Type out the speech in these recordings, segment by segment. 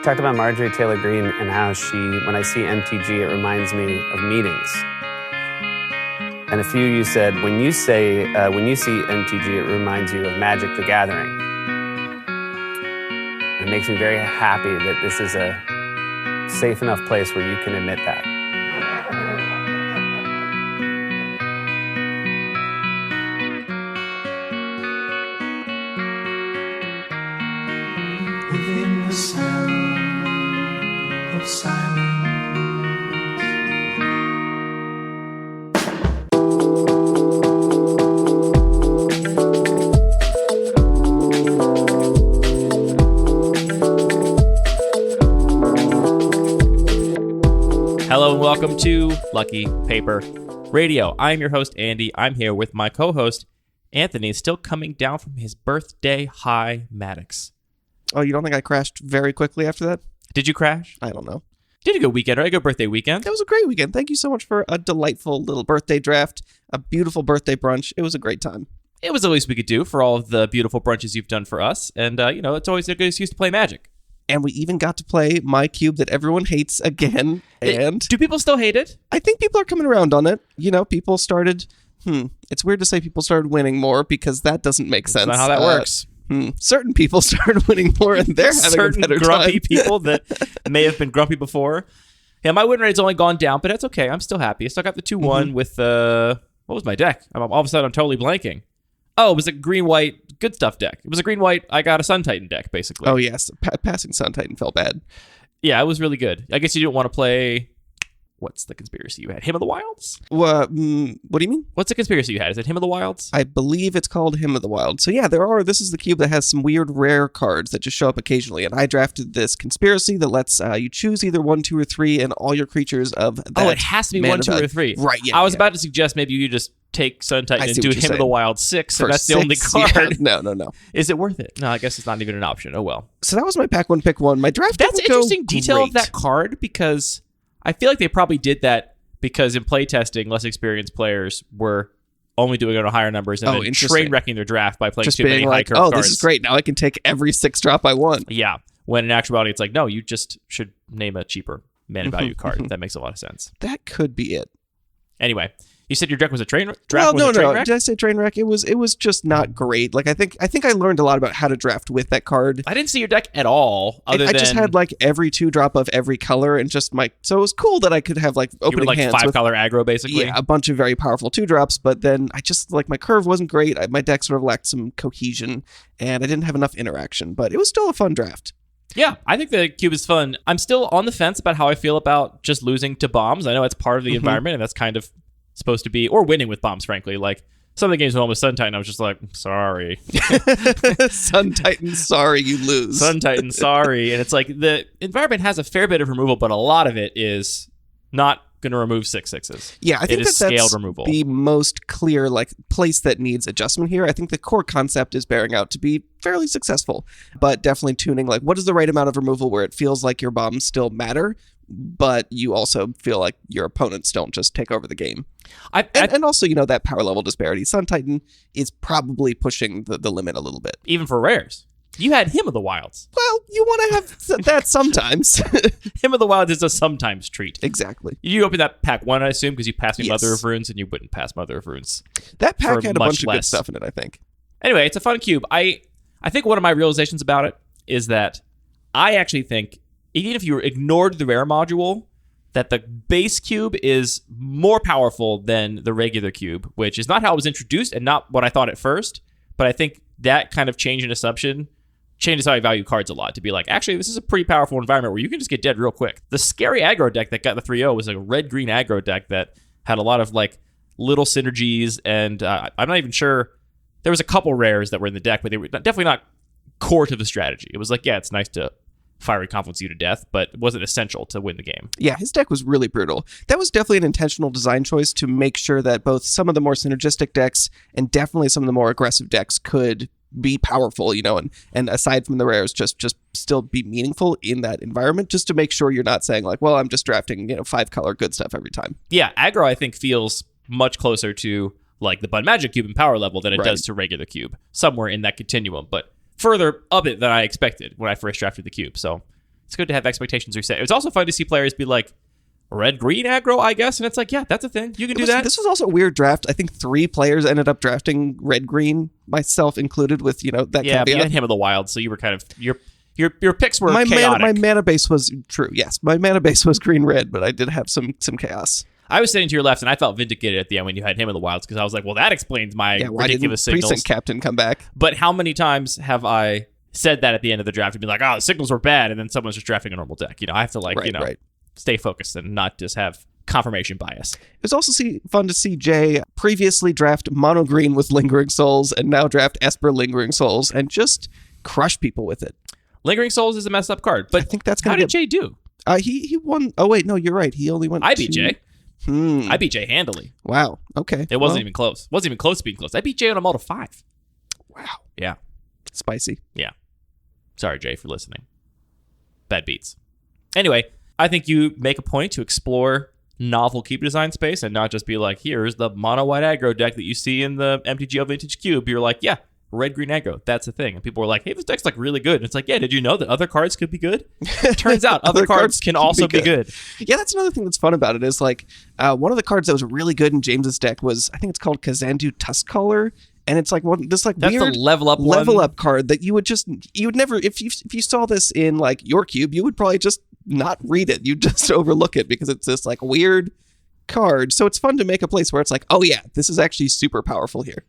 talked about Marjorie Taylor Greene and how when I see MTG, it reminds me of meetings. And a few of you said, when you see MTG, it reminds you of Magic the Gathering. It makes me very happy that this is a safe enough place where you can admit that. Within the sound of silence. Hello and welcome to Lucky Paper Radio. I'm your host, Andy. I'm here with my co-host, Anthony, still coming down from his birthday high Maddox. Oh, you don't think I crashed very quickly after that? Did you crash? I don't know. Did a good weekend, right? A good birthday weekend. It was a great weekend. Thank you so much for a delightful little birthday draft, a beautiful birthday brunch. It was a great time. It was the least we could do for all of the beautiful brunches you've done for us. And, it's always a good excuse to play Magic. And we even got to play my cube that everyone hates again. And do people still hate it? I think people are coming around on it. You know, people started... It's weird to say people started winning more because that doesn't make sense. That's not how that works. Certain people started winning more and they're having certain a better grumpy time. people that may have been grumpy before. Yeah, my win rate's only gone down, but that's okay. I'm still happy. I still got the 2-1 with what was my deck? All of a sudden I'm totally blanking. Oh, it was a green-white good stuff deck. It was a green-white, I got a Sun Titan deck, basically. Oh, yes. Passing Sun Titan felt bad. Yeah, it was really good. I guess you didn't want to play... What's the conspiracy you had? Hymn of the Wilds? What do you mean? What's the conspiracy you had? Is it Hymn of the Wilds? I believe it's called Hymn of the Wild. So yeah, this is the cube that has some weird rare cards that just show up occasionally. And I drafted this conspiracy that lets you choose either 1, 2, or 3 and all your creatures of that. Oh, it has to be 1, 2, or 3. Right, yeah. I was about to suggest maybe you just take Sun Titan and do Hymn of the Wild 6, and that's the only card. Yeah. No. Is it worth it? No, I guess it's not even an option. Oh, well. So that was my pack 1, pick 1. My draft That's didn't interesting go detail great. of that card, because I feel like they probably did that because in playtesting, less experienced players were only doing it on higher numbers and then train wrecking their draft by playing just too many high curve cards. This is great. Now I can take every 6-drop I want. Yeah. When in actuality, it's like, no, you just should name a cheaper mana value card. That makes a lot of sense. That could be it. Anyway, you said your deck was a train draft. Well, no. Train wreck? Did I say train wreck? It was just not great. Like I think I learned a lot about how to draft with that card. I didn't see your deck at all. I just had like every 2-drop of every color and just so it was cool that I could have like opening hands 5-color aggro basically. Yeah, a bunch of very powerful 2-drops. But then I just my curve wasn't great. My deck sort of lacked some cohesion and I didn't have enough interaction. But it was still a fun draft. Yeah, I think the cube is fun. I'm still on the fence about how I feel about just losing to bombs. I know it's part of the environment and that's kind of supposed to be, or winning with bombs, frankly. Like some of the games with almost Sun Titan, I was just like, sorry. Sun Titan, sorry, you lose. Sun Titan, sorry. And it's like the environment has a fair bit of removal, but a lot of it is not going to remove 6/6s. Yeah, I think that's scaled removal. The most clear place that needs adjustment here. I think the core concept is bearing out to be fairly successful, but definitely tuning what is the right amount of removal where it feels like your bombs still matter, but you also feel like your opponents don't just take over the game. And also, that power level disparity. Sun Titan is probably pushing the limit a little bit. Even for rares. You had Hymn of the Wilds. Well, you want to have that sometimes. Hymn of the Wilds is a sometimes treat. Exactly. You opened that pack 1, I assume, because you passed me Mother of Runes, and you wouldn't pass Mother of Runes. That pack had a bunch of good stuff in it, I think. Anyway, it's a fun cube. I think one of my realizations about it is that I actually think, even if you ignored the rare module, that the base cube is more powerful than the regular cube, which is not how it was introduced and not what I thought at first. But I think that kind of change in assumption changes how I value cards a lot, to be like, actually, this is a pretty powerful environment where you can just get dead real quick. The scary aggro deck that got the 3-0 was a red-green aggro deck that had a lot of little synergies, and I'm not even sure. There was a couple rares that were in the deck, but they were definitely not core to the strategy. It was like, yeah, it's nice to Fiery Confluence you to death, but it wasn't essential to win the game. Yeah, his deck was really brutal. That was definitely an intentional design choice to make sure that both some of the more synergistic decks and definitely some of the more aggressive decks could be powerful, and aside from the rares, just still be meaningful in that environment, just to make sure you're not saying well, I'm just drafting 5-color good stuff every time. Yeah, aggro I think feels much closer to the Bun Magic cube and power level than it does to regular cube, somewhere in that continuum, but further up it than I expected when I first drafted the cube. So it's good to have expectations reset. It was also fun to see players be like, red-green aggro, I guess, and it's like, yeah, that's a thing. You can do that. This was also a weird draft. I think 3 players ended up drafting red-green, myself included, with, that Yeah, but you caveat. had Hymn of the Wild, so you were kind of, your picks were my chaotic. mana base was true, yes. My mana base was green-red, but I did have some chaos. I was sitting to your left, and I felt vindicated at the end when you had Hymn of the Wilds, because I was like, well, that explains my Why ridiculous didn't signals. Precinct Captain come back? But how many times have I said that at the end of the draft and be like, oh, the signals were bad, and then someone's just drafting a normal deck? I have to Right. stay focused and not just have confirmation bias. It was also fun to see Jay previously draft mono green with Lingering Souls and now draft Esper Lingering Souls and just crush people with it. Lingering Souls is a messed up card, but I think that's how gonna did Jay do? He won. Oh wait, no, you're right. He only went. I beat Jay. Hmm. I beat Jay handily. Wow. Okay. It wasn't even close. Wasn't even close to being close. I beat Jay on a mult of 5. Wow. Yeah. Spicy. Yeah. Sorry, Jay, for listening. Bad beats. Anyway, I think you make a point to explore novel cube design space and not just be like, here's the mono white aggro deck that you see in the MTGO Vintage Cube. You're like, yeah, red-green aggro. That's the thing. And people were like, hey, this deck's like really good. And it's like, yeah, did you know that other cards could be good? Turns out other cards can also be good. Yeah, that's another thing that's fun about it is like one of the cards that was really good in James's deck was, I think it's called Kazandu Tuskcaller. And it's like this like That's weird the level up card that you would never, if you saw this in like your cube, you would probably just not read it. You'd just overlook it because it's this like weird card. So it's fun to make a place where it's like, oh yeah, this is actually super powerful here.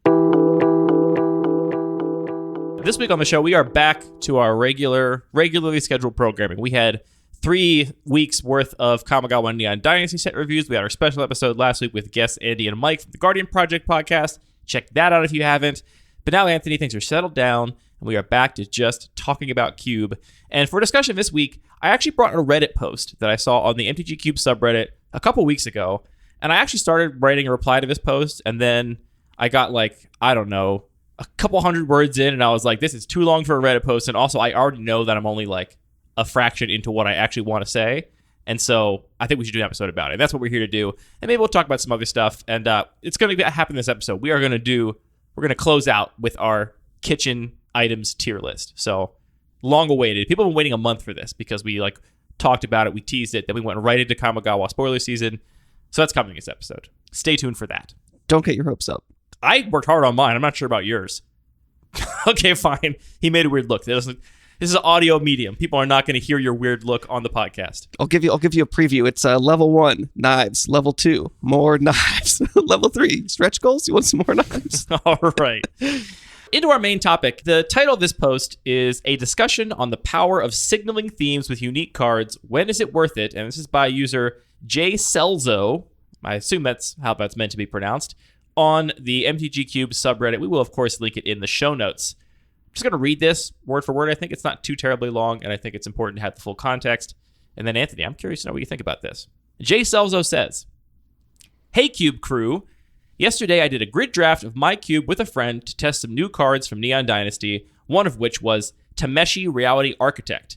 This week on the show, we are back to our regularly scheduled programming. We had 3 weeks worth of Kamigawa Neon Dynasty set reviews. We had our special episode last week with guests Andy and Mike from the Guardian Project podcast. Check that out if you haven't. But now, Anthony, things are settled down, and we are back to just talking about Cube. And for discussion this week, I actually brought a Reddit post that I saw on the MTG Cube subreddit a couple weeks ago. And I actually started writing a reply to this post, and then I got like, I don't know, a couple hundred words in, and I was like, this is too long for a Reddit post. And also, I already know that I'm only like a fraction into what I actually want to say. And so I think we should do an episode about it. That's what we're here to do. And maybe we'll talk about some other stuff. And it's going to happen this episode. We're going to close out with our kitchen items tier list. So long awaited. People have been waiting a month for this because we like talked about it. We teased it. Then we went right into Kamigawa spoiler season. So that's coming this episode. Stay tuned for that. Don't get your hopes up. I worked hard on mine. I'm not sure about yours. Okay, fine. He made a weird look. This is an audio medium. People are not going to hear your weird look on the podcast. I'll give you a preview. It's level 1, knives. Level 2, more knives. Level 3, stretch goals. You want some more knives? All right. Into our main topic. The title of this post is a discussion on the power of signaling themes with unique cards. When is it worth it? And this is by user J Celzo. I assume that's how that's meant to be pronounced. On the MTG Cube subreddit. We will, of course, link it in the show notes. Just going to read this word for word. I think it's not too terribly long, and I think it's important to have the full context. And then, Anthony, I'm curious to know what you think about this. Jay Celzo says, hey, Cube crew. Yesterday, I did a grid draft of my cube with a friend to test some new cards from Neon Dynasty, one of which was Tameshi Reality Architect.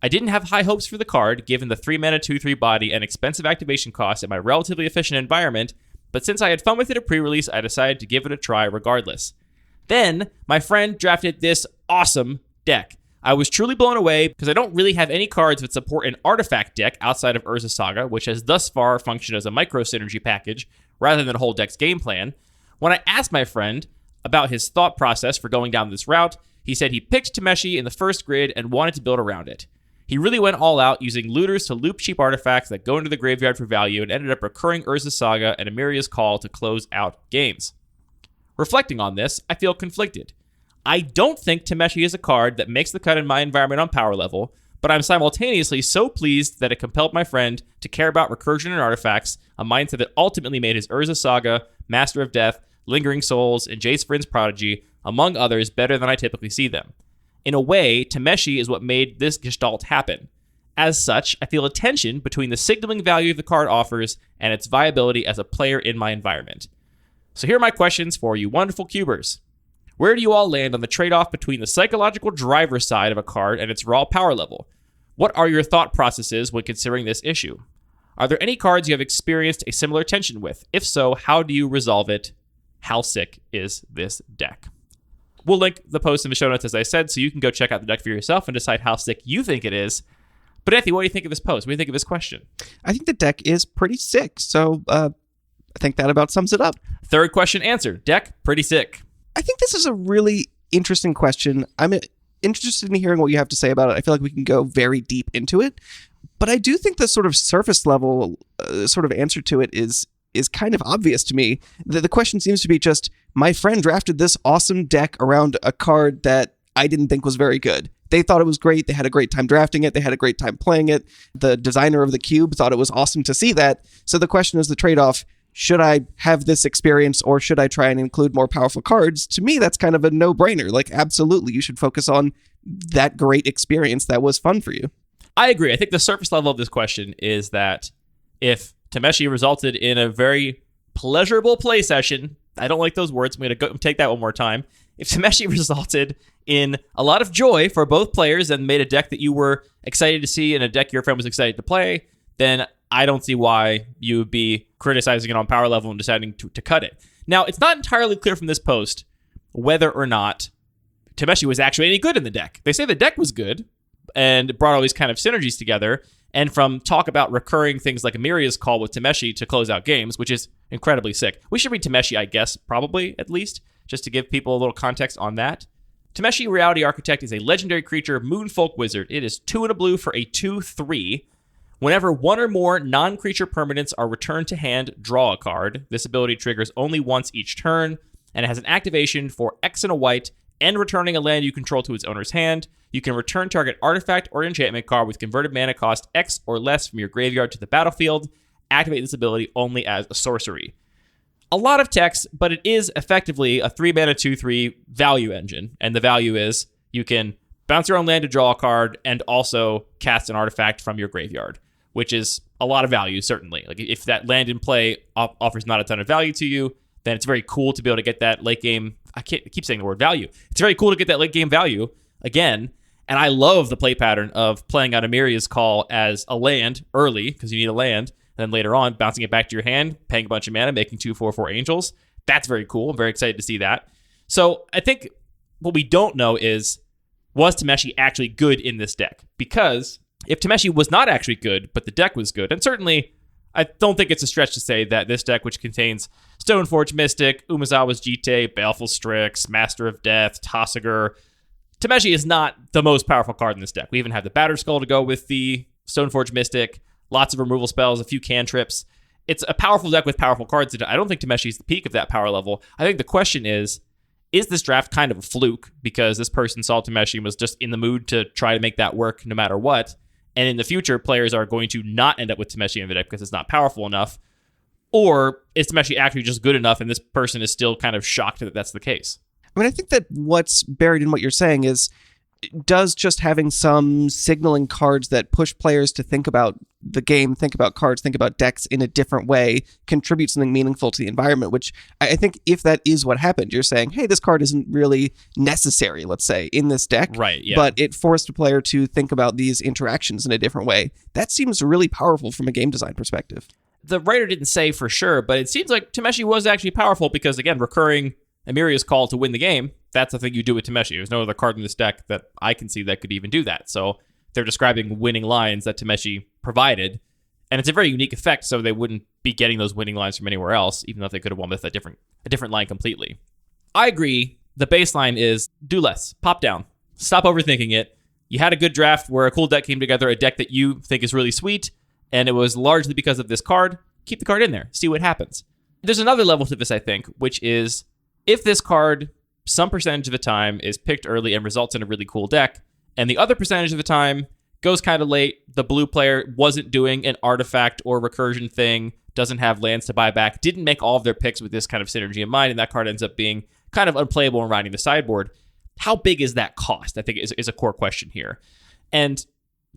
I didn't have high hopes for the card, given the 3-mana 2/3 body and expensive activation cost in my relatively efficient environment, but since I had fun with it at pre-release, I decided to give it a try regardless. Then, my friend drafted this awesome deck. I was truly blown away because I don't really have any cards that support an artifact deck outside of Urza Saga, which has thus far functioned as a micro synergy package rather than a whole deck's game plan. When I asked my friend about his thought process for going down this route, he said he picked Tameshi in the first grid and wanted to build around it. He really went all out, using looters to loop cheap artifacts that go into the graveyard for value and ended up recurring Urza Saga and Amiria's Call to close out games. Reflecting on this, I feel conflicted. I don't think Tameshi is a card that makes the cut in my environment on power level, but I'm simultaneously so pleased that it compelled my friend to care about recursion and artifacts, a mindset that ultimately made his Urza Saga, Master of Death, Lingering Souls, and Jace Vryn's Prodigy, among others, better than I typically see them. In a way, Tameshi is what made this gestalt happen. As such, I feel a tension between the signaling value the card offers and its viability as a player in my environment. So here are my questions for you wonderful cubers. Where do you all land on the trade-off between the psychological driver side of a card and its raw power level? What are your thought processes when considering this issue? Are there any cards you have experienced a similar tension with? If so, how do you resolve it? How sick is this deck? We'll link the post in the show notes, as I said, so you can go check out the deck for yourself and decide how sick you think it is. But Anthony, what do you think of this post? What do you think of this question? I think the deck is pretty sick. So I think that about sums it up. Third question answered. Deck, pretty sick. I think this is a really interesting question. I'm interested in hearing what you have to say about it. I feel like we can go very deep into it. But I do think the sort of surface level sort of answer to it is kind of obvious to me. The question seems to be just, my friend drafted this awesome deck around a card that I didn't think was very good. They thought it was great. They had a great time drafting it. They had a great time playing it. The designer of the cube thought it was awesome to see that. So the question is the trade-off. Should I have this experience or should I try and include more powerful cards? To me, that's kind of a no-brainer. Like, absolutely, you should focus on that great experience that was fun for you. I agree. I think the surface level of this question is that if Tameshi resulted in a very pleasurable play session, I don't like those words. I'm going to go take that one more time. If Tameshi resulted in a lot of joy for both players and made a deck that you were excited to see and a deck your friend was excited to play, then I don't see why you would be criticizing it on power level and deciding to cut it. Now, it's not entirely clear from this post whether or not Tameshi was actually any good in the deck. They say the deck was good and brought all these kind of synergies together. And from talk about recurring things like Amiria's call with Tameshi to close out games, which is incredibly sick. We should read Tameshi, I guess, probably, at least, just to give people a little context on that. Tameshi, Reality Architect, is a legendary creature, Moonfolk Wizard. It is 2 and a blue for a 2/3. Whenever one or more non-creature permanents are returned to hand, draw a card. This ability triggers only once each turn, and it has an activation for X and a white, and returning a land you control to its owner's hand. You can return target artifact or enchantment card with converted mana cost X or less from your graveyard to the battlefield. Activate this ability only as a sorcery. A lot of text, but it is effectively a 3-mana 2/3 value engine. And the value is you can bounce your own land to draw a card and also cast an artifact from your graveyard, which is a lot of value, certainly. Like if that land in play offers not a ton of value to you, then it's very cool to be able to get that late game. I keep saying the word value. It's very cool to get that late game value again. And I love the play pattern of playing out Amiria's Call as a land early, because you need a land, and then later on, bouncing it back to your hand, paying a bunch of mana, making 2/4/4 angels. That's very cool. I'm very excited to see that. So I think what we don't know is, was Tameshi actually good in this deck? Because if Tameshi was not actually good, but the deck was good, and certainly I don't think it's a stretch to say that this deck, which contains Stoneforge Mystic, Umezawa's Jite, Baleful Strix, Master of Death, Tasigur, Tameshi is not the most powerful card in this deck. We even have the Batter Skull to go with the Stoneforge Mystic, lots of removal spells, a few cantrips. It's a powerful deck with powerful cards. I don't think Tameshi is the peak of that power level. I think the question is this draft kind of a fluke because this person saw Tameshi and was just in the mood to try to make that work no matter what? And in the future, players are going to not end up with Tameshi in the deck because it's not powerful enough. Or is Tameshi actually just good enough and this person is still kind of shocked that that's the case? I mean, I think that what's buried in what you're saying is, does just having some signaling cards that push players to think about the game, think about cards, think about decks in a different way, contribute something meaningful to the environment, which I think if that is what happened, you're saying, hey, this card isn't really necessary, let's say, in this deck. Right, yeah. But it forced a player to think about these interactions in a different way. That seems really powerful from a game design perspective. The writer didn't say for sure, but it seems like Tameshi was actually powerful because, again, recurring Amiria's Call to win the game, that's the thing you do with Tameshi. There's no other card in this deck that I can see that could even do that. So they're describing winning lines that Tameshi provided, and it's a very unique effect, so they wouldn't be getting those winning lines from anywhere else, even though if they could have won with a different line completely. I agree. The baseline is do less. Pop down. Stop overthinking it. You had a good draft where a cool deck came together, a deck that you think is really sweet, and it was largely because of this card. Keep the card in there. See what happens. There's another level to this, I think, which is if this card, some percentage of the time, is picked early and results in a really cool deck, and the other percentage of the time goes kind of late, the blue player wasn't doing an artifact or recursion thing, doesn't have lands to buy back, didn't make all of their picks with this kind of synergy in mind, and that card ends up being kind of unplayable and riding the sideboard. How big is that cost, I think, is a core question here. And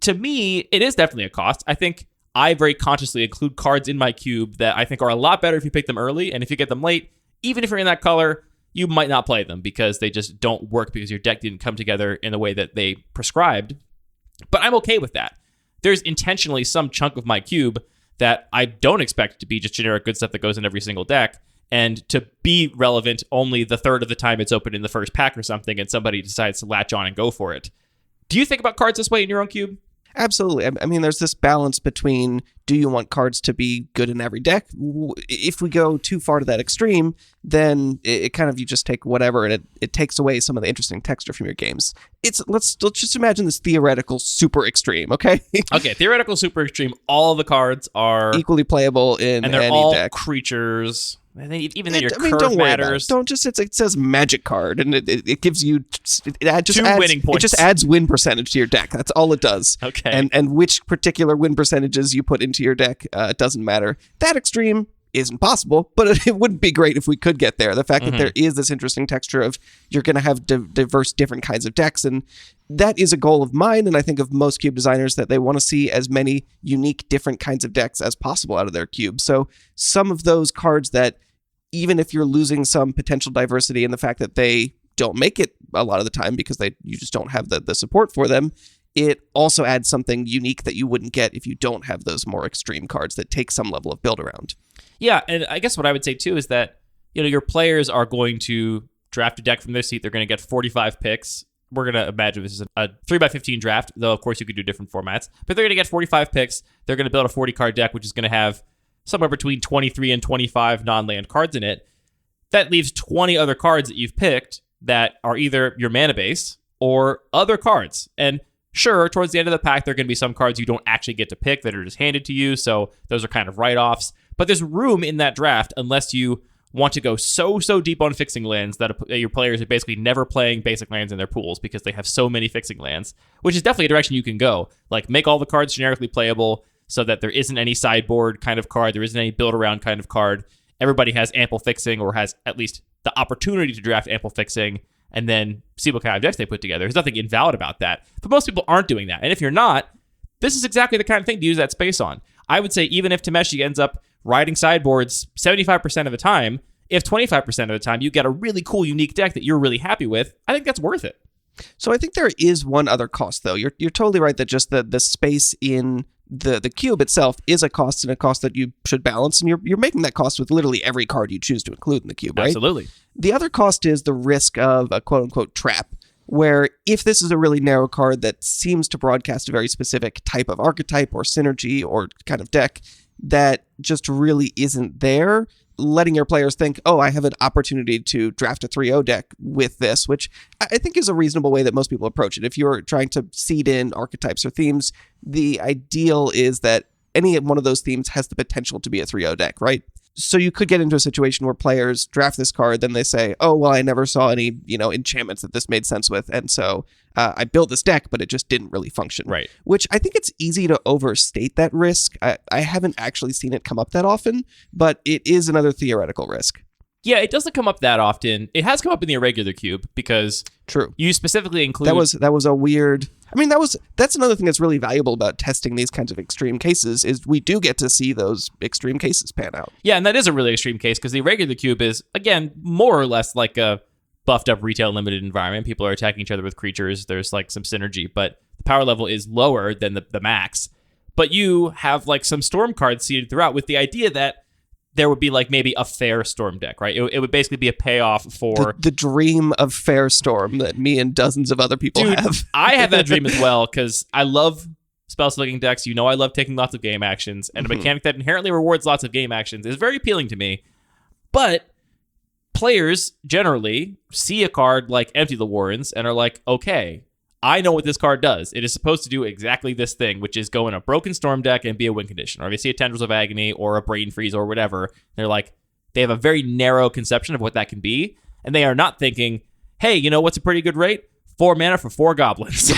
to me, it is definitely a cost. I think I very consciously include cards in my cube that I think are a lot better if you pick them early, and if you get them late, even if you're in that color, you might not play them because they just don't work because your deck didn't come together in the way that they prescribed. But I'm okay with that. There's intentionally some chunk of my cube that I don't expect to be just generic good stuff that goes in every single deck, and to be relevant only the third of the time it's open in the first pack or something, and somebody decides to latch on and go for it. Do you think about cards this way in your own cube? Absolutely. I mean, there's this balance between, do you want cards to be good in every deck? If we go too far to that extreme, then it kind of, you just take whatever, and it takes away some of the interesting texture from your games. Let's just imagine this theoretical super extreme, okay? Okay, theoretical super extreme. All the cards are equally playable in and they're any all deck. creatures. I think even then your I mean, curve don't worry about it. matters. Don't just, it says magic card, and it gives you Two winning points. It just adds win percentage to your deck. That's all it does. Okay. And which particular win percentages you put into your deck doesn't matter. That extreme isn't possible, but it wouldn't be great if we could get there. The fact that there is this interesting texture of you're going to have diverse different kinds of decks, and that is a goal of mine, and I think of most cube designers, that they want to see as many unique different kinds of decks as possible out of their cube. So some of those cards that, even if you're losing some potential diversity in the fact that they don't make it a lot of the time because you just don't have the support for them, it also adds something unique that you wouldn't get if you don't have those more extreme cards that take some level of build around. Yeah, and I guess what I would say too is that, your players are going to draft a deck from their seat. They're going to get 45 picks. We're going to imagine this is a 3x15 draft, though of course you could do different formats. But they're going to get 45 picks. They're going to build a 40-card deck, which is going to have somewhere between 23 and 25 non-land cards in it. That leaves 20 other cards that you've picked that are either your mana base or other cards. And sure, towards the end of the pack, there are going to be some cards you don't actually get to pick that are just handed to you, so those are kind of write-offs. But there's room in that draft unless you want to go so deep on fixing lands that your players are basically never playing basic lands in their pools because they have so many fixing lands, which is definitely a direction you can go. Like, make all the cards generically playable so that there isn't any sideboard kind of card, there isn't any build-around kind of card. Everybody has ample fixing, or has at least the opportunity to draft ample fixing, and then see what kind of decks they put together. There's nothing invalid about that. But most people aren't doing that. And if you're not, this is exactly the kind of thing to use that space on. I would say even if Tameshi ends up riding sideboards 75% of the time, if 25% of the time you get a really cool, unique deck that you're really happy with, I think that's worth it. So I think there is one other cost, though. You're totally right that just the space in the cube itself is a cost, and a cost that you should balance, and you're making that cost with literally every card you choose to include in the cube, right? Absolutely. The other cost is the risk of a quote-unquote trap, where if this is a really narrow card that seems to broadcast a very specific type of archetype or synergy or kind of deck that just really isn't there, letting your players think, oh, I have an opportunity to draft a 3-0 deck with this, which I think is a reasonable way that most people approach it. If you're trying to seed in archetypes or themes, the ideal is that any one of those themes has the potential to be a 3-0 deck, right? So you could get into a situation where players draft this card, then they say, oh, well, I never saw any, enchantments that this made sense with, and so I built this deck, but it just didn't really function. Right. Which I think it's easy to overstate that risk. I haven't actually seen it come up that often, but it is another theoretical risk. Yeah, it doesn't come up that often. It has come up in the irregular cube because True. You specifically include... That was a weird... I mean, that's another thing that's really valuable about testing these kinds of extreme cases, is we do get to see those extreme cases pan out. Yeah, and that is a really extreme case because the irregular cube is, again, more or less like a buffed up retail limited environment. People are attacking each other with creatures. There's like some synergy, but the power level is lower than the max. But you have like some storm cards seeded throughout with the idea that there would be like maybe a fair storm deck, right? It would basically be a payoff for... The dream of fair storm that me and dozens of other people have. I have that dream as well because I love spell slugging decks. I love taking lots of game actions, and a mechanic that inherently rewards lots of game actions is very appealing to me. But players generally see a card like Empty the Warrens and are like, okay, I know what this card does. It is supposed to do exactly this thing, which is go in a broken storm deck and be a win condition. Or if you see a Tendrils of Agony or a Brain Freeze or whatever, they're like, they have a very narrow conception of what that can be. And they are not thinking, hey, you know what's a pretty good rate? 4 mana for 4 goblins,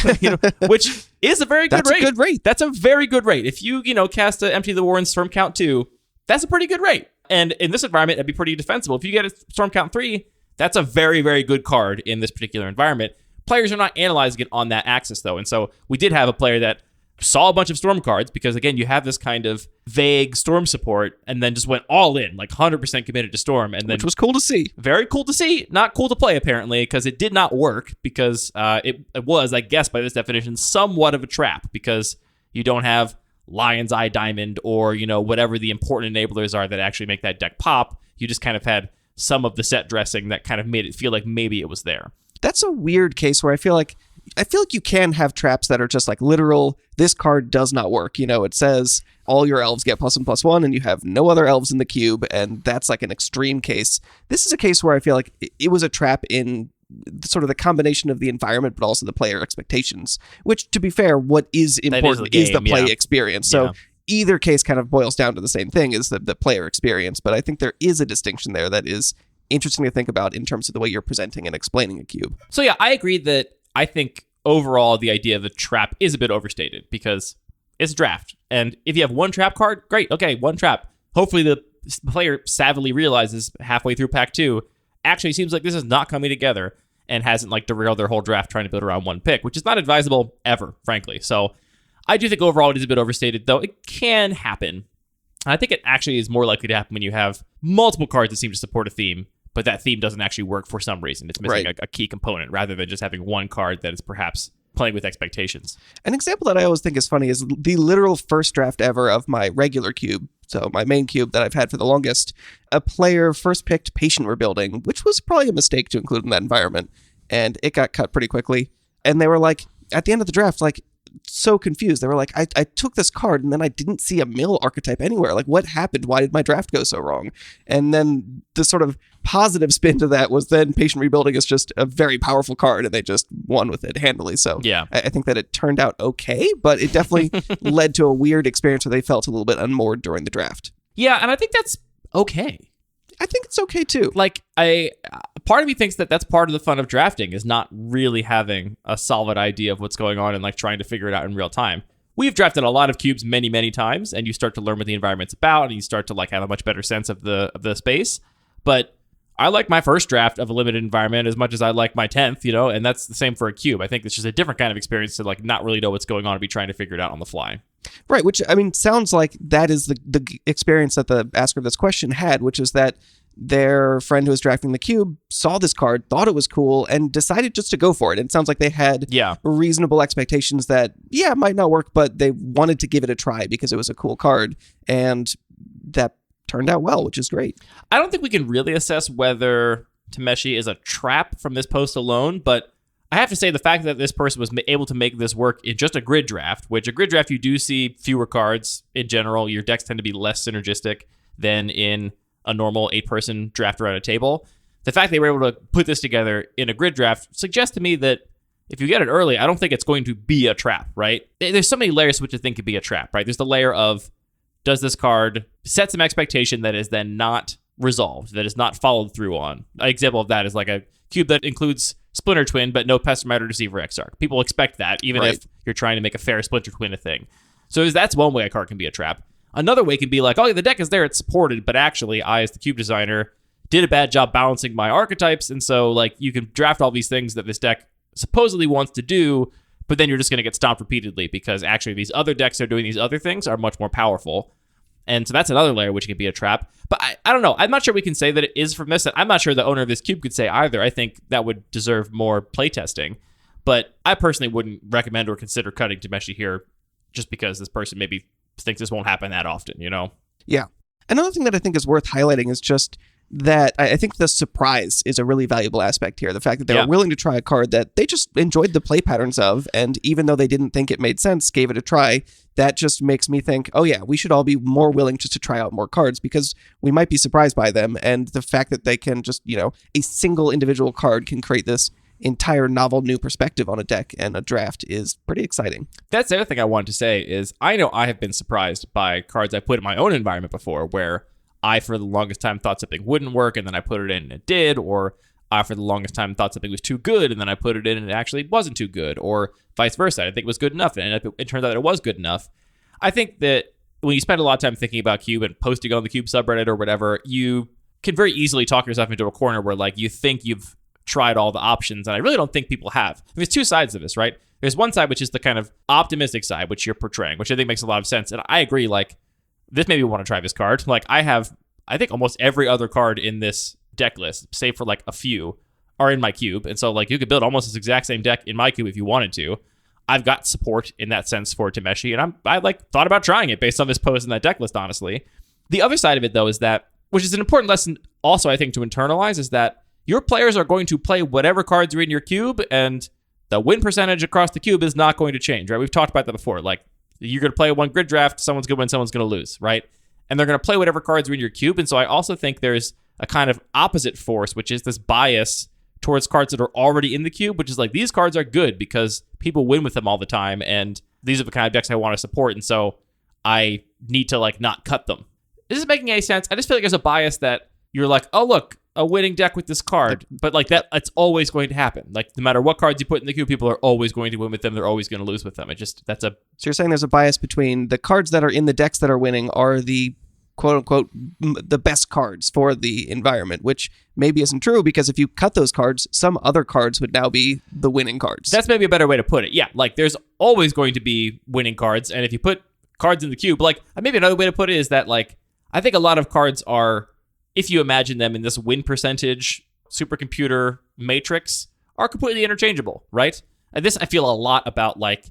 which is a very good rate. That's a good rate. That's a very good rate. If you, cast a Empty the Warrens Storm Count 2, that's a pretty good rate. And in this environment, that'd be pretty defensible. If you get a Storm Count 3, that's a very, very good card in this particular environment. Players are not analyzing it on that axis, though. And so we did have a player that saw a bunch of storm cards because, again, you have this kind of vague storm support and then just went all in, like 100% committed to storm. And then, which was cool to see. Very cool to see. Not cool to play, apparently, because it did not work because it was, I guess, by this definition, somewhat of a trap because you don't have Lion's Eye Diamond or, whatever the important enablers are that actually make that deck pop. You just kind of had some of the set dressing that kind of made it feel like maybe it was there. That's a weird case where I feel like I feel like you can have traps that are just like literal, this card does not work. It says all your elves get +1/+1 and you have no other elves in the cube, and that's like an extreme case. This is a case where I feel like it was a trap in sort of the combination of the environment, but also the player expectations, which, to be fair, what is important is the play experience. So either case kind of boils down to the same thing, is the player experience. But I think there is a distinction there that is interesting to think about in terms of the way you're presenting and explaining a cube. So yeah, I agree that I think overall the idea of the trap is a bit overstated because it's a draft. And if you have one trap card, great. Okay, one trap. Hopefully the player savvily realizes halfway through pack 2, actually seems like this is not coming together and hasn't like derailed their whole draft trying to build around one pick, which is not advisable ever, frankly. So I do think overall it is a bit overstated, though it can happen. I think it actually is more likely to happen when you have multiple cards that seem to support a theme, but that theme doesn't actually work for some reason. It's missing a key component rather than just having one card that is perhaps playing with expectations. An example that I always think is funny is the literal first draft ever of my regular cube. So my main cube that I've had for the longest, a player first picked Patient Rebuilding, which was probably a mistake to include in that environment. And it got cut pretty quickly. And they were like, at the end of the draft, like, so confused. They were like, I took this card and then I didn't see a mill archetype anywhere. Like, what happened? Why did my draft go so wrong? And then the sort of positive spin to that was then Patient Rebuilding is just a very powerful card and they just won with it handily. So yeah, I think that it turned out okay, but it definitely led to a weird experience where they felt a little bit unmoored during the draft. Yeah, and I think that's okay. I think it's okay too. Like, part of me thinks that that's part of the fun of drafting is not really having a solid idea of what's going on and like trying to figure it out in real time. We've drafted a lot of cubes many, many times, and you start to learn what the environment's about, and you start to like have a much better sense of the space. But I like my first draft of a limited environment as much as I like my 10th, and that's the same for a cube. I think it's just a different kind of experience to like not really know what's going on and be trying to figure it out on the fly. Right, which, I mean, sounds like that is the experience that the asker of this question had, which is that their friend who was drafting the cube saw this card, thought it was cool, and decided just to go for it. And it sounds like they had reasonable expectations that, it might not work, but they wanted to give it a try because it was a cool card. And that turned out well, which is great. I don't think we can really assess whether Tameshi is a trap from this post alone, but I have to say the fact that this person was able to make this work in just a grid draft, which a grid draft you do see fewer cards in general. Your decks tend to be less synergistic than in a normal 8-person draft around a table. The fact they were able to put this together in a grid draft suggests to me that if you get it early, I don't think it's going to be a trap, right? There's so many layers to which I think could be a trap, right? There's the layer of, does this card set some expectation that is then not resolved, that is not followed through on? An example of that is like a cube that includes Splinter Twin, but no Pestimizer Deceiver Exarch. People expect that, even if you're trying to make a fair Splinter Twin a thing. So that's one way a card can be a trap. Another way can be like, oh, the deck is there, it's supported, but actually, I, as the cube designer, did a bad job balancing my archetypes, and so like you can draft all these things that this deck supposedly wants to do, but then you're just going to get stomped repeatedly because actually these other decks that are doing these other things are much more powerful. And so that's another layer which can be a trap. But I don't know. I'm not sure we can say that it is from this. I'm not sure the owner of this cube could say either. I think that would deserve more playtesting. But I personally wouldn't recommend or consider cutting Tameshi here just because this person maybe thinks this won't happen that often, Yeah. Another thing that I think is worth highlighting is just that I think the surprise is a really valuable aspect here. The fact that they were willing to try a card that they just enjoyed the play patterns of, and even though they didn't think it made sense, gave it a try. That just makes me think, oh yeah, we should all be more willing just to try out more cards because we might be surprised by them. And the fact that they can just, a single individual card can create this entire novel new perspective on a deck and a draft is pretty exciting. That's the other thing I wanted to say is I know I have been surprised by cards I put in my own environment before where I, for the longest time, thought something wouldn't work, and then I put it in and it did, or I, for the longest time, thought something was too good, and then I put it in and it actually wasn't too good, or vice versa. I didn't think it was good enough, and it turned out that it was good enough. I think that when you spend a lot of time thinking about Cube and posting on the Cube subreddit or whatever, you can very easily talk yourself into a corner where, like, you think you've tried all the options, and I really don't think people have. There's two sides of this, right? There's one side, which is the kind of optimistic side, which you're portraying, which I think makes a lot of sense, and I agree, like, this made me want to try this card. Like, I think almost every other card in this deck list, save for like a few, are in my cube. And so like you could build almost this exact same deck in my cube if you wanted to. I've got support in that sense for Tameshi, and I like thought about trying it based on this post in that deck list, honestly. The other side of it, though, is that, which is an important lesson also, I think, to internalize, is that your players are going to play whatever cards are in your cube, and the win percentage across the cube is not going to change, right? We've talked about that before. Like, you're going to play one grid draft, someone's going to win, someone's going to lose, right? And they're going to play whatever cards are in your cube. And so I also think there's a kind of opposite force, which is this bias towards cards that are already in the cube, which is like, these cards are good because people win with them all the time, and these are the kind of decks I want to support, and so I need to like not cut them. This isn't making any sense. I just feel like there's a bias that you're like, oh look, a winning deck with this card, but like that, it's always going to happen. Like, no matter what cards you put in the queue, people are always going to win with them. They're always going to lose with them. So you're saying there's a bias between the cards that are in the decks that are winning are the quote unquote the best cards for the environment, which maybe isn't true, because if you cut those cards, some other cards would now be the winning cards. That's maybe a better way to put it. Yeah, like there's always going to be winning cards, and if you put cards in the cube, like maybe another way to put it is that like I think a lot of cards are, if you imagine them in this win percentage supercomputer matrix, are completely interchangeable, right? And this I feel a lot about like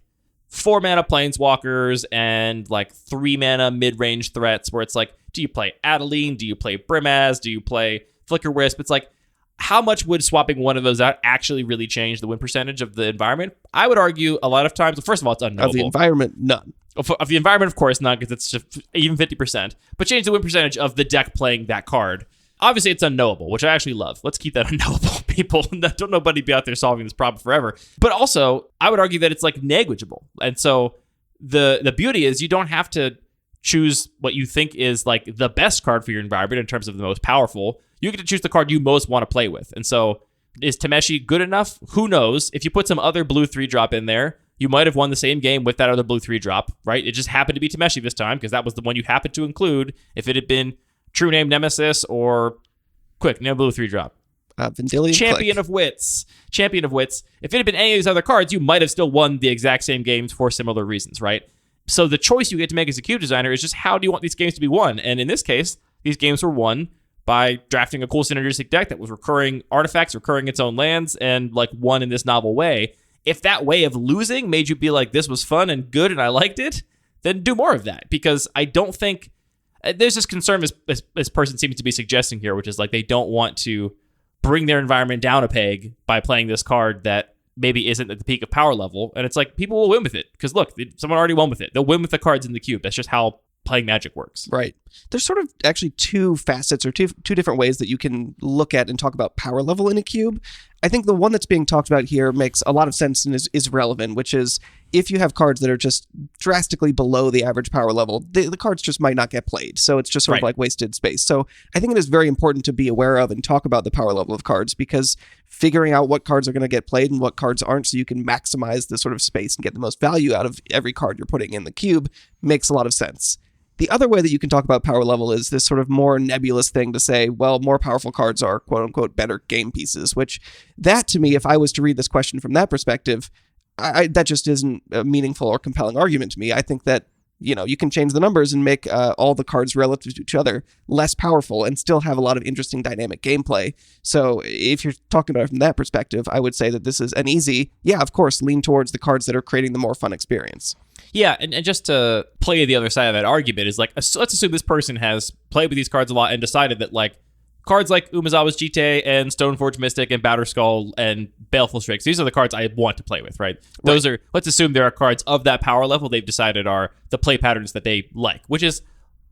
4 mana planeswalkers and like 3 mana mid-range threats, where it's like, do you play Adeline? Do you play Brimaz? Do you play Flicker Wisp? It's like, how much would swapping one of those out actually really change the win percentage of the environment? I would argue a lot of times, well, first of all, it's unknowable. Of the environment, none. Of the environment, of course, not, because it's just even 50%. But change the win percentage of the deck playing that card. Obviously, it's unknowable, which I actually love. Let's keep that unknowable, people. Don't nobody be out there solving this problem forever. But also, I would argue that it's like negligible. And so the beauty is you don't have to choose what you think is like the best card for your environment in terms of the most powerful. You get to choose the card you most want to play with. And so is Tameshi good enough? Who knows? If you put some other blue 3-drop in there, you might have won the same game with that other blue 3-drop, right? It just happened to be Tameshi this time because that was the one you happened to include. If it had been True Name Nemesis or Quick, name blue 3-drop. Vendilion Champion Click. of Wits. Champion of Wits. If it had been any of these other cards, you might have still won the exact same games for similar reasons, right? So the choice you get to make as a cube designer is just how do you want these games to be won? And in this case, these games were won by drafting a cool synergistic deck that was recurring artifacts, recurring its own lands, and like won in this novel way. If that way of losing made you be like, this was fun and good and I liked it, then do more of that. Because I don't think there's this concern this person seems to be suggesting here, which is like they don't want to bring their environment down a peg by playing this card that maybe isn't at the peak of power level. And it's like, people will win with it. Because look, someone already won with it. They'll win with the cards in the cube. That's just how playing Magic works. Right. There's sort of actually two facets or two different ways that you can look at and talk about power level in a cube. I think the one that's being talked about here makes a lot of sense and is relevant, which is if you have cards that are just drastically below the average power level, the cards just might not get played. So it's just sort of like wasted space. So I think it is very important to be aware of and talk about the power level of cards, because figuring out what cards are going to get played and what cards aren't so you can maximize the sort of space and get the most value out of every card you're putting in the cube makes a lot of sense. The other way that you can talk about power level is this sort of more nebulous thing to say, well, more powerful cards are quote unquote better game pieces, which that to me, if I was to read this question from that perspective, that just isn't a meaningful or compelling argument to me. I think that, you can change the numbers and make all the cards relative to each other less powerful and still have a lot of interesting dynamic gameplay. So if you're talking about it from that perspective, I would say that this is an easy, of course, lean towards the cards that are creating the more fun experience. Yeah, and just to play the other side of that argument is like, let's assume this person has played with these cards a lot and decided that like cards like Umezawa's Jite and Stoneforge Mystic and Batterskull and Baleful Strix, these are the cards I want to play with, right? Those are, let's assume there are cards of that power level they've decided are the play patterns that they like, which is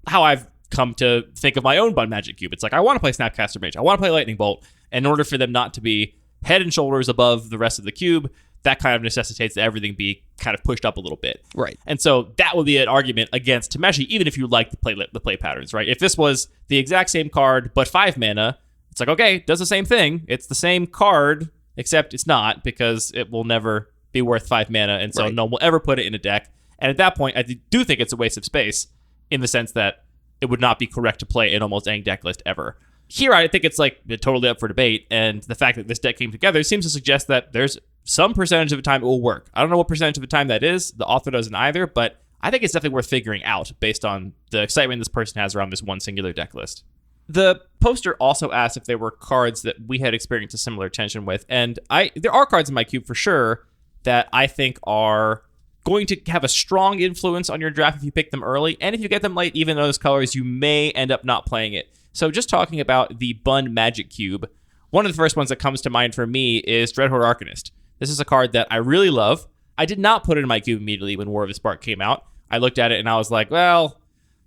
how I've come to think of my own Bun Magic Cube. It's like, I want to play Snapcaster Mage, I want to play Lightning Bolt, and in order for them not to be head and shoulders above the rest of the cube, that kind of necessitates that everything be kind of pushed up a little bit. Right. And so that would be an argument against Tameshi, even if you like the play patterns, right? If this was the exact same card, but 5 mana, it's like, okay, it does the same thing. It's the same card, except it's not, because it will never be worth 5 mana, and so no one will ever put it in a deck. And at that point, I do think it's a waste of space, in the sense that it would not be correct to play in almost any deck list ever. Here, I think it's like totally up for debate, and the fact that this deck came together seems to suggest that there's some percentage of the time it will work. I don't know what percentage of the time that is. The author doesn't either, but I think it's definitely worth figuring out based on the excitement this person has around this one singular deck list. The poster also asked if there were cards that we had experienced a similar tension with, and there are cards in my cube for sure that I think are going to have a strong influence on your draft if you pick them early, and if you get them late, even those colors, you may end up not playing it. So just talking about the Bun Magic Cube, one of the first ones that comes to mind for me is Dreadhorde Arcanist. This is a card that I really love. I did not put it in my cube immediately when War of the Spark came out. I looked at it and I was like, well,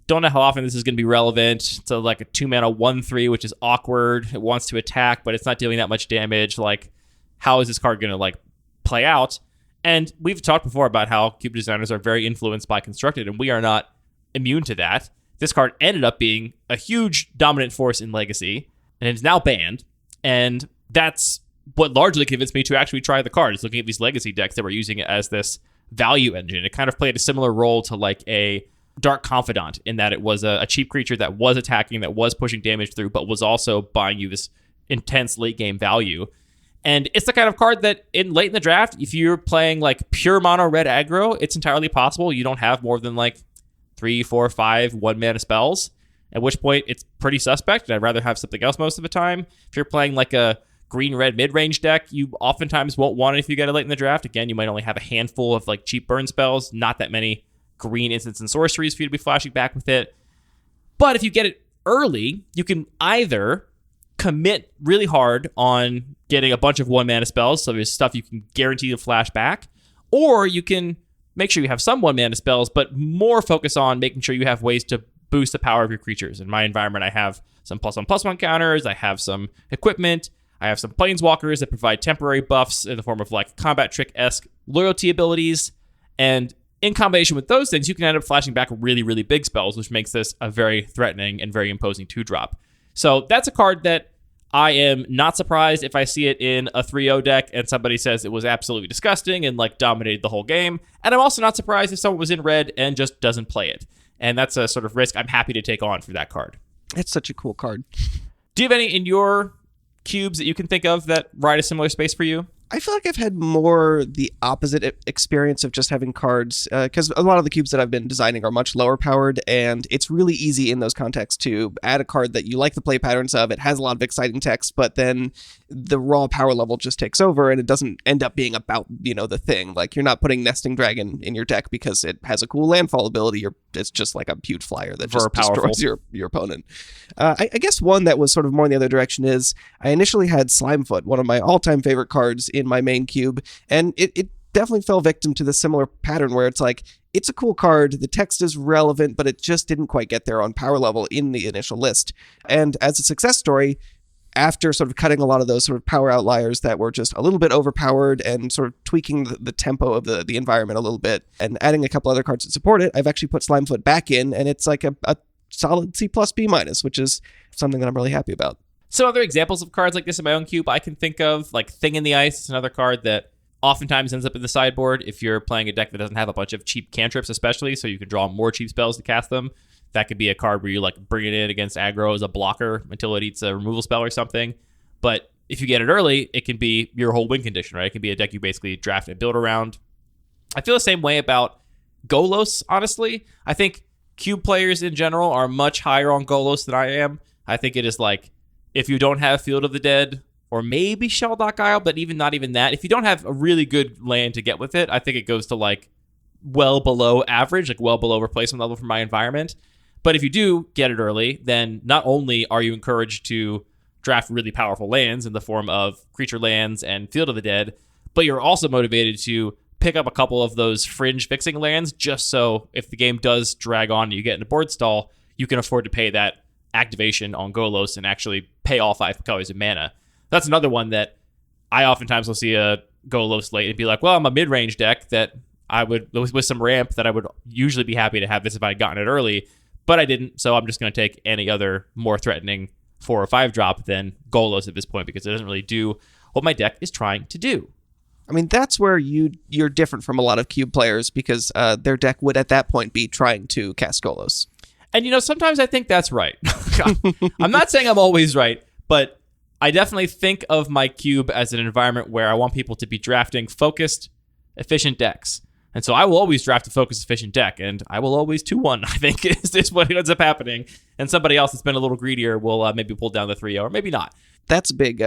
don't know how often this is going to be relevant. It's like a 2-mana 1/3, which is awkward. It wants to attack, but it's not dealing that much damage. Like, how is this card going to like play out? And we've talked before about how cube designers are very influenced by Constructed, and we are not immune to that. This card ended up being a huge dominant force in Legacy, and it's now banned. And that's what largely convinced me to actually try the card, is looking at these Legacy decks that were using it as this value engine. It kind of played a similar role to like a Dark Confidant, in that it was a cheap creature that was attacking, that was pushing damage through, but was also buying you this intense late game value. And it's the kind of card that late in the draft, if you're playing like pure mono red aggro, it's entirely possible you don't have more than like 3, 4, 5 1-mana spells, at which point it's pretty suspect, and I'd rather have something else most of the time. If you're playing like a green-red mid-range deck, you oftentimes won't want it if you get it late in the draft. Again, you might only have a handful of like cheap burn spells, not that many green instants and sorceries for you to be flashing back with it. But if you get it early, you can either commit really hard on getting a bunch of 1-mana spells, so there's stuff you can guarantee to flash back, or you can make sure you have some 1-mana spells, but more focus on making sure you have ways to boost the power of your creatures. In my environment, I have some +1/+1 counters, I have some equipment, I have some planeswalkers that provide temporary buffs in the form of like combat trick-esque loyalty abilities, and in combination with those things, you can end up flashing back really, really big spells, which makes this a very threatening and very imposing 2-drop. So that's a card that I am not surprised if I see it in a 3-0 deck and somebody says it was absolutely disgusting and like dominated the whole game. And I'm also not surprised if someone was in red and just doesn't play it. And that's a sort of risk I'm happy to take on for that card. It's such a cool card. Do you have any in your cubes that you can think of that ride a similar space for you? I feel like I've had more the opposite experience of just having cards, because a lot of the cubes that I've been designing are much lower powered, and it's really easy in those contexts to add a card that you like the play patterns of. It has a lot of exciting text, but then the raw power level just takes over, and it doesn't end up being about, the thing. Like, you're not putting Nesting Dragon in your deck because it has a cool landfall ability. It's just like a huge flyer that just destroys your opponent. I guess one that was sort of more in the other direction is I initially had Slimefoot, one of my all-time favorite cards in my main cube, and it definitely fell victim to the similar pattern where it's like, it's a cool card, the text is relevant, but it just didn't quite get there on power level in the initial list. And as a success story, after sort of cutting a lot of those sort of power outliers that were just a little bit overpowered and sort of tweaking the tempo of the environment a little bit and adding a couple other cards that support it, I've actually put Slimefoot back in, and it's like a solid C+, B-, which is something that I'm really happy about. Some other examples of cards like this in my own cube I can think of, like Thing in the Ice is another card that oftentimes ends up in the sideboard if you're playing a deck that doesn't have a bunch of cheap cantrips, especially, so you can draw more cheap spells to cast them. That could be a card where you like bring it in against aggro as a blocker until it eats a removal spell or something. But if you get it early, it can be your whole win condition, right? It can be a deck you basically draft and build around. I feel the same way about Golos, honestly. I think cube players in general are much higher on Golos than I am. I think it is like, if you don't have Field of the Dead, or maybe Shelldock Isle, but not even that, if you don't have a really good land to get with it, I think it goes to like well below average, like well below replacement level for my environment. But if you do get it early, then not only are you encouraged to draft really powerful lands in the form of creature lands and Field of the Dead, but you're also motivated to pick up a couple of those fringe fixing lands just so if the game does drag on and you get in a board stall, you can afford to pay that activation on Golos and actually pay all 5 colors of mana. That's another one that I oftentimes will see a Golos late and be like, well, I'm a mid-range deck that I would, with some ramp, that I would usually be happy to have this if I had gotten it early, but I didn't, so I'm just going to take any other more threatening 4 or 5 drop than Golos at this point because it doesn't really do what my deck is trying to do. I mean, that's where you're different from a lot of cube players because their deck would at that point be trying to cast Golos. And, sometimes I think that's right. I'm not saying I'm always right, but I definitely think of my cube as an environment where I want people to be drafting focused, efficient decks. And so I will always draft a focused, efficient deck, and I will always 2-1, I think, is what ends up happening. And somebody else that's been a little greedier will maybe pull down the 3-0, or maybe not. That's a big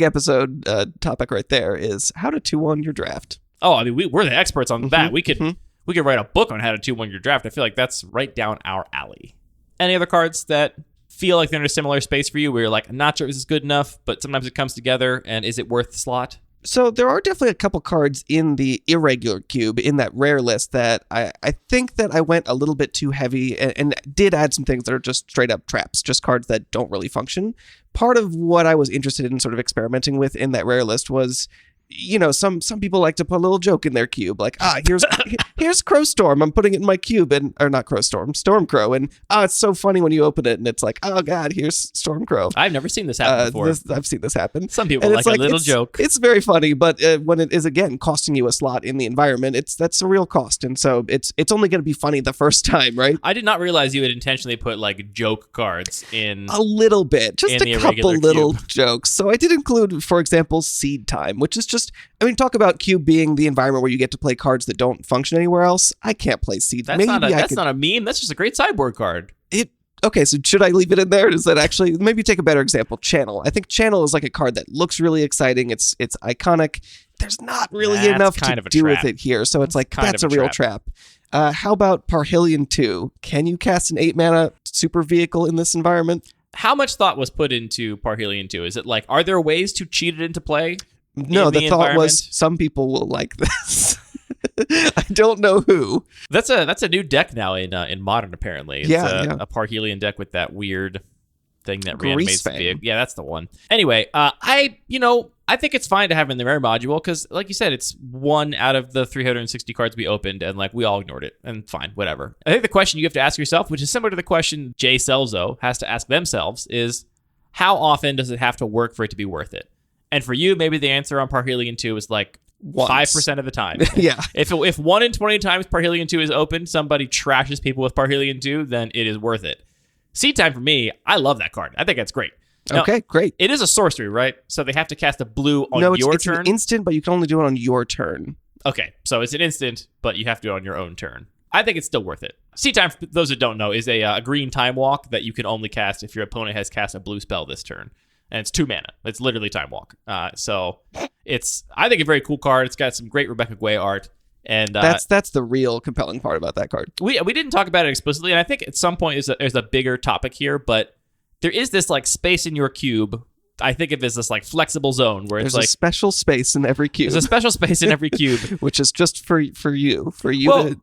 episode topic right there, is how to 2-1 your draft. Oh, I mean, we're the experts on that. We could write a book on how to 2-1 your draft. I feel like that's right down our alley. Any other cards that feel like they're in a similar space for you where you're like, I'm not sure this is good enough, but sometimes it comes together, and is it worth the slot? So there are definitely a couple cards in the irregular cube in that rare list that I think that I went a little bit too heavy and did add some things that are just straight up traps, just cards that don't really function. Part of what I was interested in sort of experimenting with in that rare list was, some people like to put a little joke in their cube, like, here's Crowstorm, I'm putting it in my cube, or not Crowstorm, Stormcrow, and it's so funny when you open it and it's like, oh god, here's Stormcrow. I've never seen this happen before. I've seen this happen. Some people like a little joke. It's very funny, but when it is again costing you a slot in the environment, that's a real cost, and so it's only going to be funny the first time, right? I did not realize you had intentionally put like joke cards in a little bit, just a couple little jokes. So I did include, for example, Seed Time, which is just, talk about Cube being the environment where you get to play cards that don't function anywhere else. I can't play Seed. That's not a meme. That's just a great sideboard card. Okay, so should I leave it in there? Does that actually, maybe take a better example? Channel. I think Channel is like a card that looks really exciting. It's iconic. There's not really enough to do with it here, so it's like, that's a real trap. How about Parhelion 2? Can you cast an 8-mana super vehicle in this environment? How much thght was put into Parhelion 2? Is it like, are there ways to cheat it into play? No, the thought was some people will like this. I don't know who. That's a new deck now in Modern, apparently. It's a Parhelion deck with that weird thing that reanimates the vehicle. Yeah, that's the one. Anyway, I think it's fine to have in the rare module because, like you said, it's one out of the 360 cards we opened, and like we all ignored it, and fine, whatever. I think the question you have to ask yourself, which is similar to the question Jay Selzo has to ask themselves, is how often does it have to work for it to be worth it? And for you, maybe the answer on Parhelion 2 is like 5% of the time. Yeah. If 1 in 20 times Parhelion 2 is open, somebody trashes people with Parhelion 2, then it is worth it. Seed Time for me, I love that card. I think that's great. Now, okay, great. It is a sorcery, right? So they have to cast a blue on your turn? No, it's an instant, but you can only do it on your turn. Okay, so it's an instant, but you have to do it on your own turn. I think it's still worth it. Seed Time, for those that don't know, is a green time walk that you can only cast if your opponent has cast a blue spell this turn. And it's 2 mana. It's literally Time Walk. So it's, I think, a very cool card. It's got some great Rebecca Guay art. And that's the real compelling part about that card. We didn't talk about it explicitly, and I think at some point there's a bigger topic here, but there is this like space in your cube. I think of it as this like flexible zone where it's there's a special space in every cube. There's a special space in every cube. Which is just for you. Well,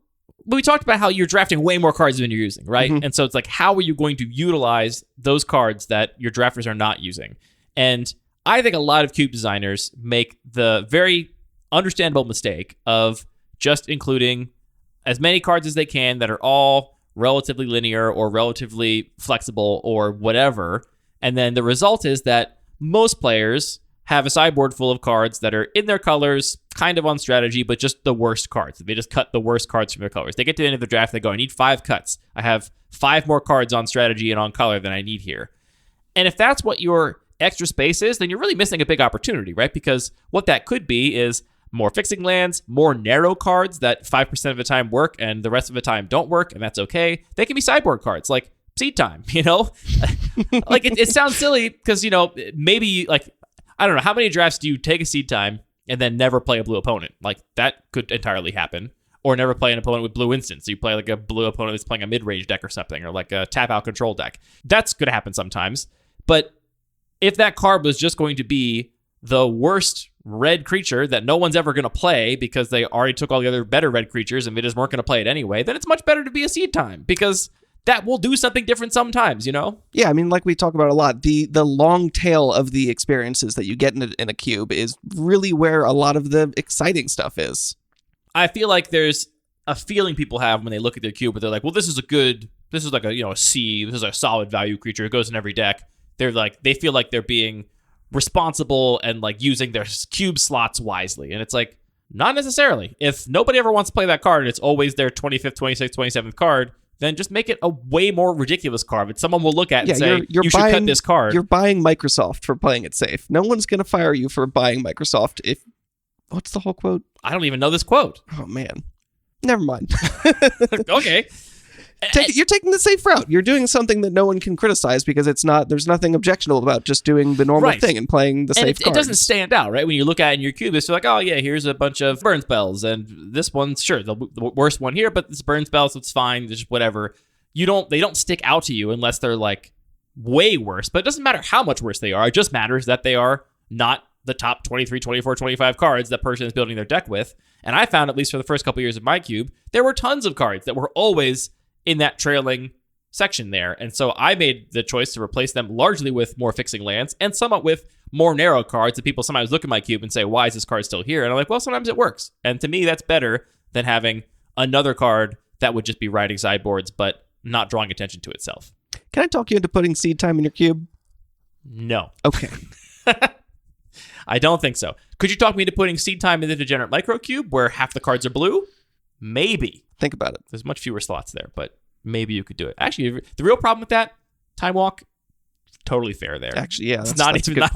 we talked about how you're drafting way more cards than you're using, right? Mm-hmm. And so it's like, how are you going to utilize those cards that your drafters are not using? And I think a lot of cube designers make the very understandable mistake of just including as many cards as they can that are all relatively linear or relatively flexible or whatever. And then the result is that most players have a sideboard full of cards that are in their colors, kind of on strategy, but just the worst cards. They just cut the worst cards from their colors. They get to the end of the draft, they go, I need 5 cuts. I have 5 more cards on strategy and on color than I need here. And if that's what your extra space is, then you're really missing a big opportunity, right? Because what that could be is more fixing lands, more narrow cards that 5% of the time work and the rest of the time don't work, and that's okay. They can be sideboard cards, like Seed Time, Like, it sounds silly because, maybe, like, I don't know, how many drafts do you take a Seed Time and then never play a blue opponent? Like, that could entirely happen. Or never play an opponent with blue instants. So you play like a blue opponent that's playing a mid-range deck or something, or like a tap-out control deck. That's going to happen sometimes. But if that card was just going to be the worst red creature that no one's ever going to play because they already took all the other better red creatures and they just weren't going to play it anyway, then it's much better to be a Seed Time because that will do something different sometimes, Yeah, I mean, like we talk about a lot, the long tail of the experiences that you get in a cube is really where a lot of the exciting stuff is. I feel like there's a feeling people have when they look at their cube, but they're like, well, this is like a C, this is a solid value creature, it goes in every deck. They feel like they're being responsible and like using their cube slots wisely. And it's like, not necessarily. If nobody ever wants to play that card and it's always their 25th, 26th, 27th card, then just make it a way more ridiculous card that someone will look at and say, you should cut this card. You're buying Microsoft for playing it safe. No one's going to fire you for buying Microsoft if... What's the whole quote? I don't even know this quote. Oh, man. Never mind. Okay. You're taking the safe route. You're doing something that no one can criticize because there's nothing objectionable about just doing the normal thing and playing the safe cards. It doesn't stand out, right? When you look at it in your cube, it's like, oh yeah, here's a bunch of burn spells, and this one's sure the worst one here, but this burn spell, so it's fine, just whatever. They don't stick out to you unless they're like way worse, but it doesn't matter how much worse they are. It just matters that they are not the top 23, 24, 25 cards that person is building their deck with. And I found, at least for the first couple years of my cube, there were tons of cards that were always in that trailing section there. And so I made the choice to replace them largely with more fixing lands and somewhat with more narrow cards that people sometimes look at my cube and say, why is this card still here? And I'm like, well, sometimes it works. And to me, that's better than having another card that would just be riding sideboards, but not drawing attention to itself. Can I talk you into putting seed time in your cube? No. Okay. I don't think so. Could you talk me into putting seed time in the Degenerate Micro Cube where half the cards are blue? Maybe. Think about it. There's much fewer slots there, but maybe you could do it. Actually, the real problem with that, Time Walk, totally fair there. Actually, yeah. It's not even that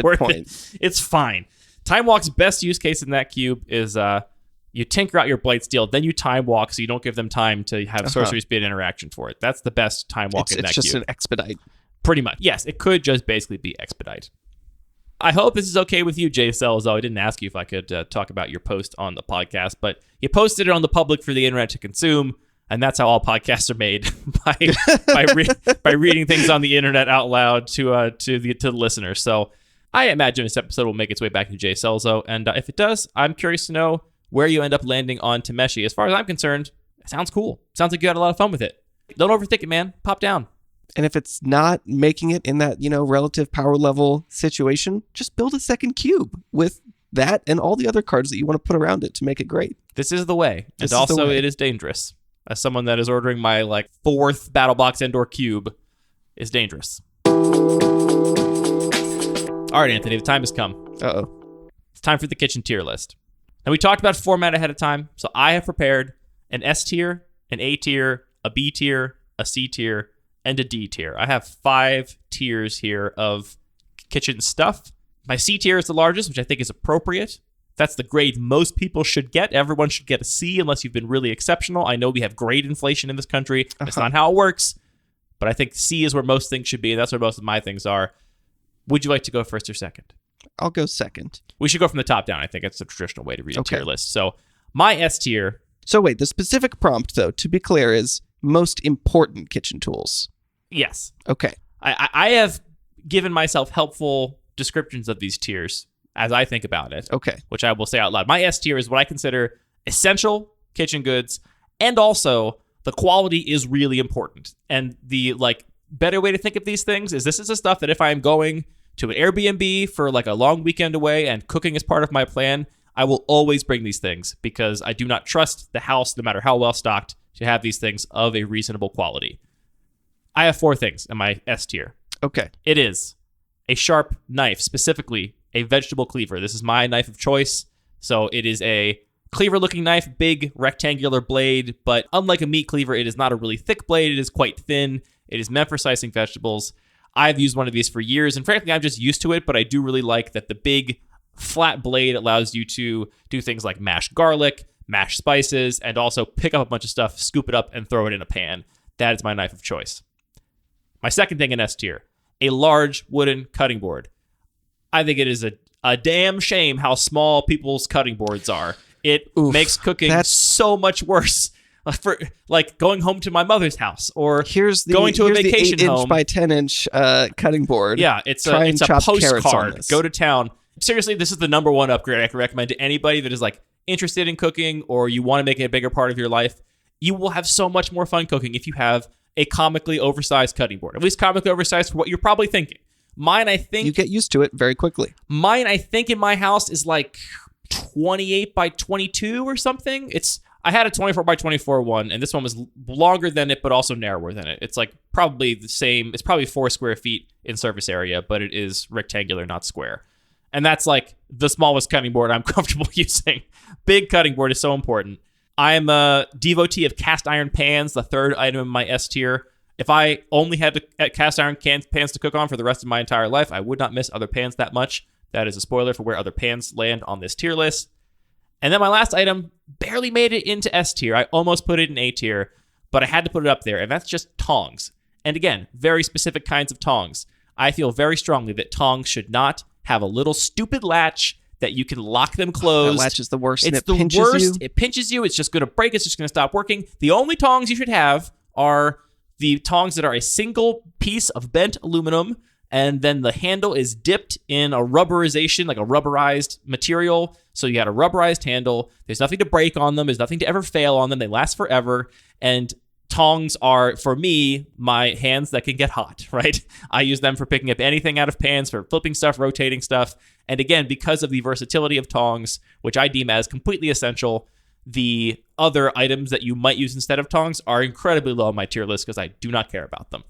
worth it. It's fine. Time Walk's best use case in that cube is you tinker out your Blightsteel, then you Time Walk so you don't give them time to have sorcery speed interaction for it. That's the best Time Walk in that cube. It's just an expedite. Pretty much. Yes, it could just basically be expedite. I hope this is okay with you, Jay Selzo. I didn't ask you if I could talk about your post on the podcast, but you posted it on the public for the internet to consume, and that's how all podcasts are made, by reading things on the internet out loud to the listeners. So I imagine this episode will make its way back to Jay Selzo, and if it does, I'm curious to know where you end up landing on Tameshi. As far as I'm concerned, it sounds cool. Sounds like you had a lot of fun with it. Don't overthink it, man. Pop down. And if it's not making it in that, relative power level situation, just build a second cube with that and all the other cards that you want to put around it to make it great. This is the way. And also, it is dangerous. As someone that is ordering my, 4th Battle Box Endor cube is dangerous. All right, Anthony, the time has come. Uh-oh. It's time for the kitchen tier list. Now, we talked about format ahead of time, so I have prepared an S tier, an A tier, a B tier, a C tier, and a D tier. I have 5 tiers here of kitchen stuff. My C tier is the largest, which I think is appropriate. That's the grade most people should get. Everyone should get a C unless you've been really exceptional. I know we have grade inflation in this country. That's not how it works. But I think C is where most things should be. And that's where most of my things are. Would you like to go first or second? I'll go second. We should go from the top down. I think it's the traditional way to read a tier list. So my S tier. So wait, the specific prompt, though, to be clear, is most important kitchen tools. Yes. Okay. I have given myself helpful descriptions of these tiers as I think about it. Okay. Which I will say out loud. My S tier is what I consider essential kitchen goods, and also the quality is really important. And the better way to think of these things is this is the stuff that if I am going to an Airbnb for a long weekend away and cooking is part of my plan, I will always bring these things because I do not trust the house, no matter how well stocked, to have these things of a reasonable quality. I have 4 things in my S tier. Okay. It is a sharp knife, specifically a vegetable cleaver. This is my knife of choice. So it is a cleaver-looking knife, big rectangular blade, but unlike a meat cleaver, it is not a really thick blade. It is quite thin. It is meant for slicing vegetables. I've used one of these for years, and frankly, I'm just used to it, but I do really like that the big flat blade allows you to do things like mash garlic, mash spices, and also pick up a bunch of stuff, scoop it up, and throw it in a pan. That is my knife of choice. My second thing in S tier, a large wooden cutting board. I think it is a damn shame how small people's cutting boards are. It makes cooking so much worse. For going home to my mother's house or going to a vacation home. 8-inch by 10-inch cutting board. Yeah, it's a postcard. Go to town. Seriously, this is the number one upgrade I can recommend to anybody that is interested in cooking or you want to make it a bigger part of your life. You will have so much more fun cooking if you have a comically oversized cutting board. At least comically oversized for what you're probably thinking. Mine, I think... You get used to it very quickly. Mine, I think, in my house is 28 by 22 or something. I had a 24 by 24 one, and this one was longer than it, but also narrower than it. It's probably the same. It's probably 4 square feet in surface area, but it is rectangular, not square. And that's the smallest cutting board I'm comfortable using. Big cutting board is so important. I'm a devotee of cast iron pans, the third item in my S tier. If I only had cast iron pans to cook on for the rest of my entire life, I would not miss other pans that much. That is a spoiler for where other pans land on this tier list. And then my last item barely made it into S tier. I almost put it in A tier, but I had to put it up there, and that's just tongs. And again, very specific kinds of tongs. I feel very strongly that tongs should not have a little stupid latch that you can lock them closed. That latch is the worst, it's and it pinches worst. you. It pinches you. It's just going to break. It's just going to stop working. The only tongs you should have are the tongs that are a single piece of bent aluminum and then the handle is dipped in a rubberization, like a rubberized material. So you got a rubberized handle. There's nothing to break on them. There's nothing to ever fail on them. They last forever. And tongs are, for me, my hands that can get hot, right? I use them for picking up anything out of pans, for flipping stuff, rotating stuff. And again, because of the versatility of tongs, which I deem as completely essential, the other items that you might use instead of tongs are incredibly low on my tier list because I do not care about them.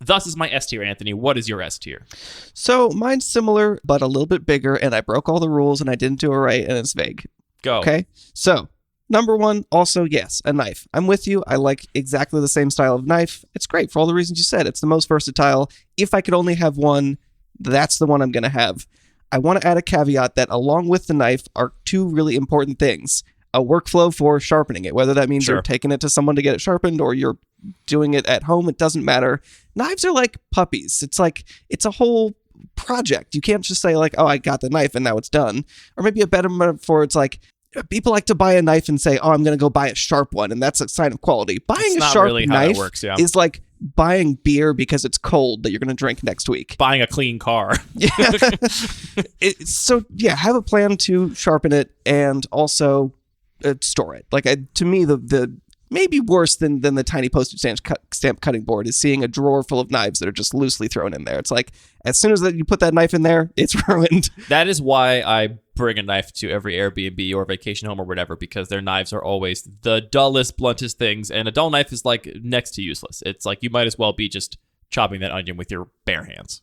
Thus is my S tier, Anthony. What is your S tier? So mine's similar, but a little bit bigger, and I broke all the rules and I didn't do it right, and it's vague. Go. Okay. So number one, also, yes, a knife. I'm with you. I like exactly the same style of knife. It's great for all the reasons you said. It's the most versatile. If I could only have one, that's the one I'm going to have. I want to add a caveat that along with the knife are two really important things. A workflow for sharpening it, whether that means Sure. you're taking it to someone to get it sharpened or you're doing it at home, it doesn't matter. Knives are like puppies. It's a whole project. You can't just say like, oh, I got the knife and now it's done. Or maybe a better metaphor, it's like, people like to buy a knife and say, oh, I'm going to go buy a sharp one, and that's a sign of quality. Buying It's a not sharp really how that knife works, yeah. is like buying beer because it's cold that you're going to drink next week. Buying a clean car. So, yeah, have a plan to sharpen it and also store it. Like, to me, the maybe worse than the tiny postage stamp cutting board is seeing a drawer full of knives that are just loosely thrown in there. It's like, as soon as you put that knife in there, it's ruined. That is why I bring a knife to every Airbnb or vacation home or whatever, because their knives are always the dullest, bluntest things. And a dull knife is like next to useless. It's like you might as well be just chopping that onion with your bare hands.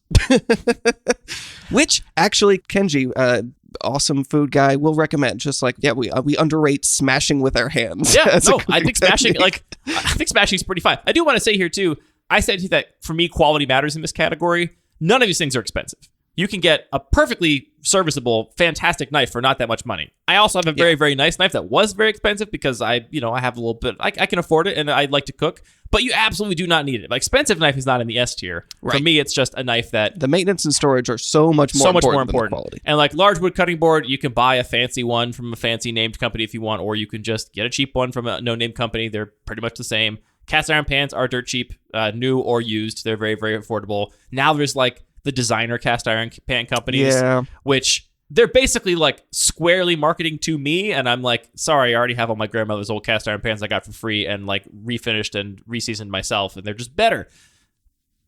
Which, actually, Kenji, awesome food guy, will recommend. Just like, yeah, we underrate smashing with our hands. Yeah, as a no, cooking I think smashing, technique. I think smashing is pretty fine. I do want to say here too, I said to you that for me, quality matters in this category. None of these things are expensive. You can get a perfectly serviceable, fantastic knife for not that much money. I also have a very, very nice knife that was very expensive because I have a little bit, I can afford it and I like to cook, but you absolutely do not need it. Like, expensive knife is not in the S tier. Right. For me, it's just a knife that The maintenance and storage are so much more important than the quality. And like large wood cutting board, you can buy a fancy one from a fancy named company if you want, or you can just get a cheap one from a no-name company. They're pretty much the same. Cast iron pans are dirt cheap, new or used. They're very, very affordable. Now there's like the designer cast iron pan companies, which they're basically like squarely marketing to me. And I'm like, sorry, I already have all my grandmother's old cast iron pans I got for free and like refinished and reseasoned myself. And they're just better.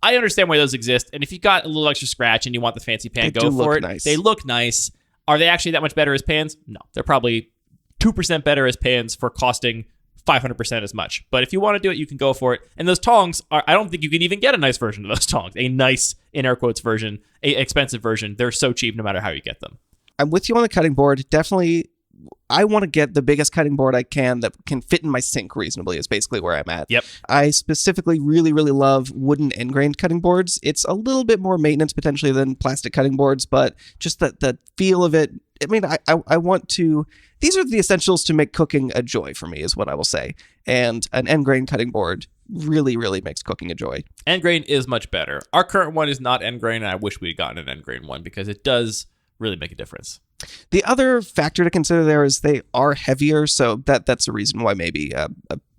I understand why those exist. And if you got a little extra scratch and you want the fancy pan, go for it. Nice. They look nice. Are they actually that much better as pans? No, they're probably 2% better as pans for costing 500% as much. But if you want to do it, you can go for it. And those tongs I don't think you can even get a nice version of those tongs. A nice, in air quotes, version, a expensive version. They're so cheap no matter how you get them. I'm with you on the cutting board. Definitely, I want to get the biggest cutting board I can that can fit in my sink reasonably is basically where I'm at. Yep. I specifically really, really love wooden end grained cutting boards. It's a little bit more maintenance potentially than plastic cutting boards, but just the feel of it. I mean, I want to... These are the essentials to make cooking a joy for me, is what I will say. And an end grain cutting board really, really makes cooking a joy. End grain is much better. Our current one is not end grain, and I wish we had gotten an end grain one because it does really make a difference. The other factor to consider there is they are heavier, so that's a reason why maybe a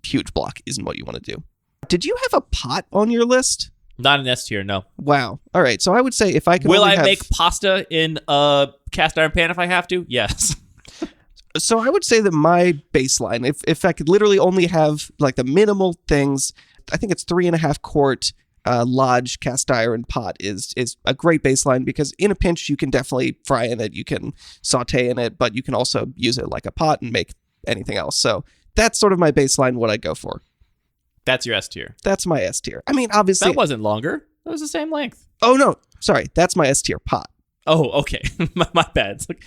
huge block isn't what you want to do. Did you have a pot on your list? Not an S tier, no. Wow. All right. So I would say if I could Will only I have... make pasta in a cast iron pan if I have to? Yes. So I would say that my baseline, if I could literally only have like the minimal things, I think it's 3.5 quart Lodge cast iron pot is a great baseline because in a pinch you can definitely fry in it, you can saute in it, but you can also use it like a pot and make anything else. So that's sort of my baseline, what I go for. That's your S tier. That's my S tier. I mean, obviously... That wasn't longer. That was the same length. Oh, no. Sorry. That's my S tier pot. Oh, okay. my bad. It's like,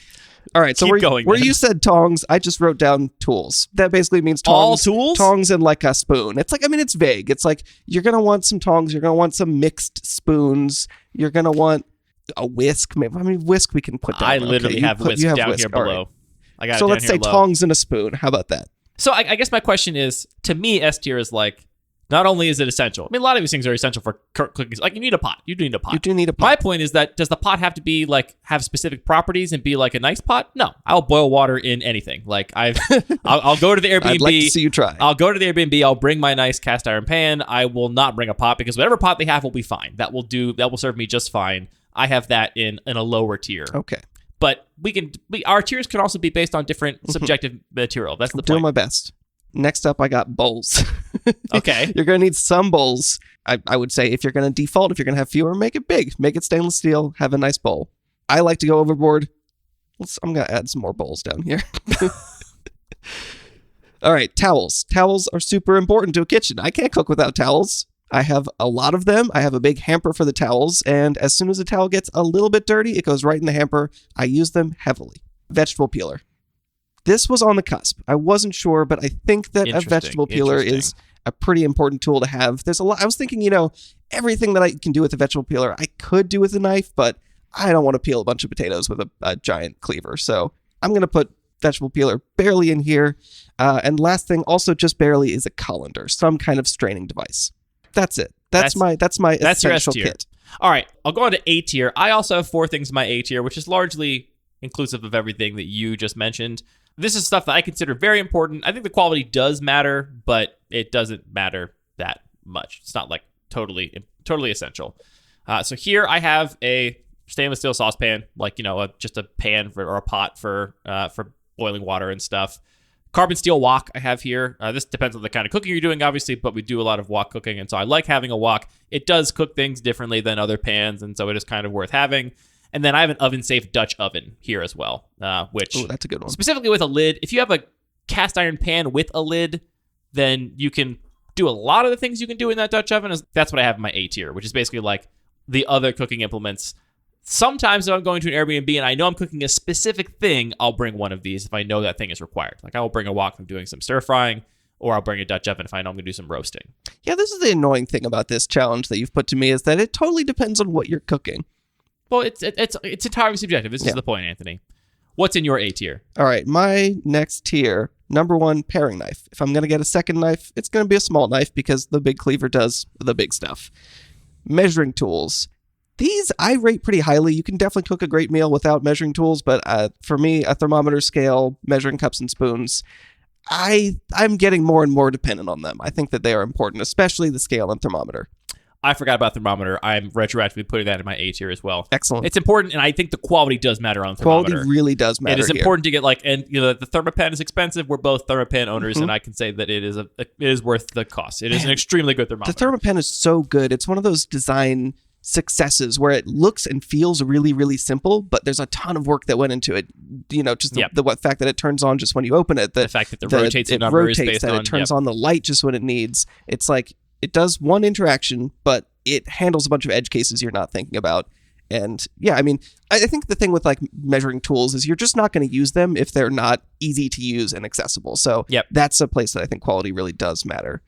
all right. So keep going, where man. you said tongs, I just wrote down tools. That basically means tongs. All tools? Tongs and like a spoon. It's like, I mean, it's vague. It's like, you're going to want some tongs. You're going to want some mixed spoons. You're going to want a whisk. I mean, whisk we can put down. I literally have whisk down here below. Right. I got it so down let's here say low. tongs and a spoon. How about that? So I guess my question is, to me, S tier is like Not only is it essential, I mean, a lot of these things are essential for cooking. Like, you need a pot. You do need a pot. You do need a pot. My point is that, does the pot have to be like, have specific properties and be like a nice pot? No, I'll boil water in anything. Like, I'll go to the Airbnb. I'd like to see you try. I'll go to the Airbnb. I'll bring my nice cast iron pan. I will not bring a pot, because whatever pot they have will be fine. That will serve me just fine. I have that in a lower tier. Okay. But our tiers can also be based on different subjective material. That's the I'm doing point. my best. Next up, I got bowls. Okay. You're going to need some bowls. I would say if you're going to default, if you're going to have fewer, make it big. Make it stainless steel. Have a nice bowl. I like to go overboard. I'm going to add some more bowls down here. All right, towels. Towels are super important to a kitchen. I can't cook without towels. I have a lot of them. I have a big hamper for the towels, and as soon as a towel gets a little bit dirty, it goes right in the hamper. I use them heavily. Vegetable peeler. This was on the cusp. I wasn't sure, but I think that a vegetable peeler is a pretty important tool to have. There's a lot. I was thinking, everything that I can do with a vegetable peeler, I could do with a knife, but I don't want to peel a bunch of potatoes with a giant cleaver. So I'm going to put vegetable peeler barely in here. And last thing, also just barely, is a colander, some kind of straining device. That's it. That's my essential kit. All right, I'll go on to A tier. I also have 4 things in my A tier, which is largely inclusive of everything that you just mentioned. This is stuff that I consider very important. I think the quality does matter, but it doesn't matter that much. It's not like totally essential. So here I have a stainless steel saucepan, like, just a pan or a pot for boiling water and stuff. Carbon steel wok I have here. This depends on the kind of cooking you're doing, obviously, but we do a lot of wok cooking, and so I like having a wok. It does cook things differently than other pans, and so it is kind of worth having. And then I have an oven-safe Dutch oven here as well, which... Ooh, that's a good one. Specifically with a lid. If you have a cast iron pan with a lid, then you can do a lot of the things you can do in that Dutch oven. That's what I have in my A tier, which is basically like the other cooking implements. Sometimes if I'm going to an Airbnb and I know I'm cooking a specific thing, I'll bring one of these if I know that thing is required. Like, I will bring a wok if I'm doing some stir-frying, or I'll bring a Dutch oven if I know I'm going to do some roasting. Yeah, this is the annoying thing about this challenge that you've put to me, is that it totally depends on what you're cooking. Well, it's entirely subjective. This is the point, Anthony. What's in your A tier? All right, my next tier, number 1, paring knife. If I'm going to get a second knife, it's going to be a small knife because the big cleaver does the big stuff. Measuring tools. These I rate pretty highly. You can definitely cook a great meal without measuring tools, but for me, a thermometer, scale, measuring cups and spoons, I'm getting more and more dependent on them. I think that they are important, especially the scale and thermometer. I forgot about thermometer. I'm retroactively putting that in my A tier as well. Excellent. It's important, and I think the quality does matter on thermometer. Quality really does matter. It is important to get the Thermapen is expensive. We're both Thermapen owners, and I can say that it is worth the cost. It is an extremely good thermometer. The Thermapen is so good. It's one of those design successes where it looks and feels really, really simple, but there's a ton of work that went into it. Just the fact that it turns on just when you open it. The fact that it rotates the number is based on... It turns on the light just when it needs. It's like, it does one interaction, but it handles a bunch of edge cases you're not thinking about. And yeah, I mean, I think the thing with like measuring tools is you're just not going to use them if they're not easy to use and accessible. So that's a place that I think quality really does matter.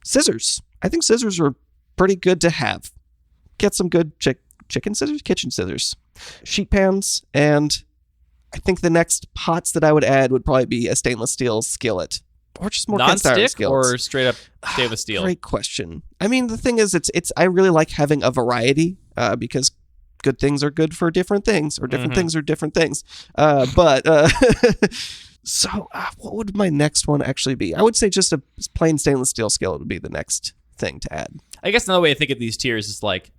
Scissors. I think scissors are pretty good to have. Get some good kitchen scissors, sheet pans, and I think the next pots that I would add would probably be a stainless steel skillet. Or just more cast iron non-stick skillets. or straight up stainless steel? Great question. I mean, the thing is, I really like having a variety because good things are good for different things, or different things are different things. So what would my next one actually be? I would say just a plain stainless steel skillet would be the next thing to add. I guess another way to think of these tiers is like,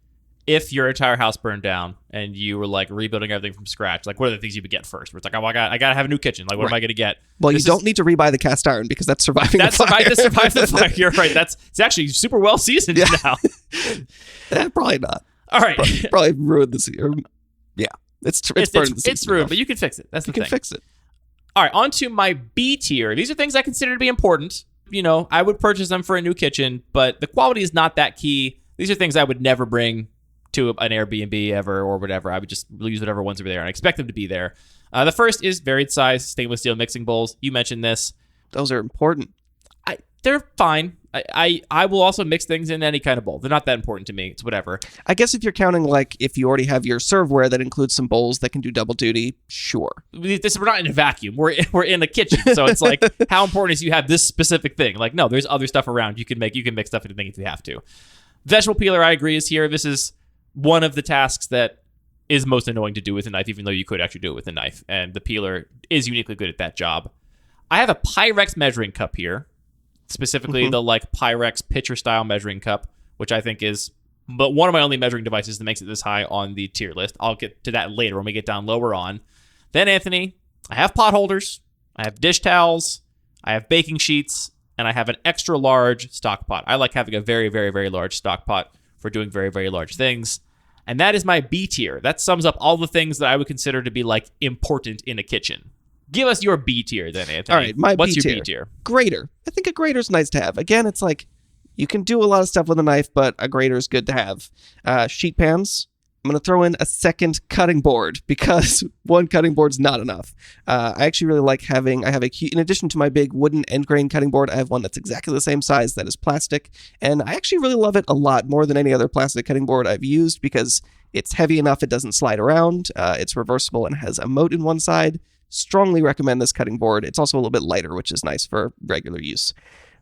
if your entire house burned down and you were like rebuilding everything from scratch, like what are the things you would get first? Where it's like, oh, I got to have a new kitchen. Like, what am I going to get? Well, you don't need to rebuy the cast iron because that's surviving the fire. That survives the fire. You're right. It's actually super well seasoned now. Probably not. All right. Probably ruined this year. Yeah. It's burned. It's ruined, but you can fix it. That's the thing. You can fix it. All right. On to my B tier. These are things I consider to be important. I would purchase them for a new kitchen, but the quality is not that key. These are things I would never bring to an Airbnb ever or whatever. I would just use whatever ones are there, and I expect them to be there. The first is varied size stainless steel mixing bowls. You mentioned this. Those are important. They're fine. I will also mix things in any kind of bowl. They're not that important to me. It's whatever. I guess if you're counting, like, if you already have your serveware that includes some bowls that can do double duty, sure. We're not in a vacuum. We're in a kitchen. So it's like, how important is you have this specific thing? Like, no, there's other stuff around. You can mix stuff into things if you have to. Vegetable peeler, I agree, is here. This is one of the tasks that is most annoying to do with a knife, even though you could actually do it with a knife. And the peeler is uniquely good at that job. I have a Pyrex measuring cup here. Specifically, the like Pyrex pitcher style measuring cup, which I think is but one of my only measuring devices that makes it this high on the tier list. I'll get to that later when we get down lower on. Then, Anthony, I have pot holders, I have dish towels, I have baking sheets, and I have an extra large stock pot. I like having a very, very, very large stock pot for doing very, very large things. And that is my B tier. That sums up all the things that I would consider to be like important in a kitchen. Give us your B tier then, Anthony. All right, What's B-tier. your B tier? Grater. I think a grater's nice to have. Again, it's like you can do a lot of stuff with a knife, but a grater is good to have. Sheet pans. I'm going to throw in a second cutting board because one cutting board's not enough. I actually really like having, in addition to my big wooden end grain cutting board, I have one that's exactly the same size that is plastic. And I actually really love it a lot more than any other plastic cutting board I've used because it's heavy enough it doesn't slide around. It's reversible and has a moat in one side. Strongly recommend this cutting board. It's also a little bit lighter, which is nice for regular use.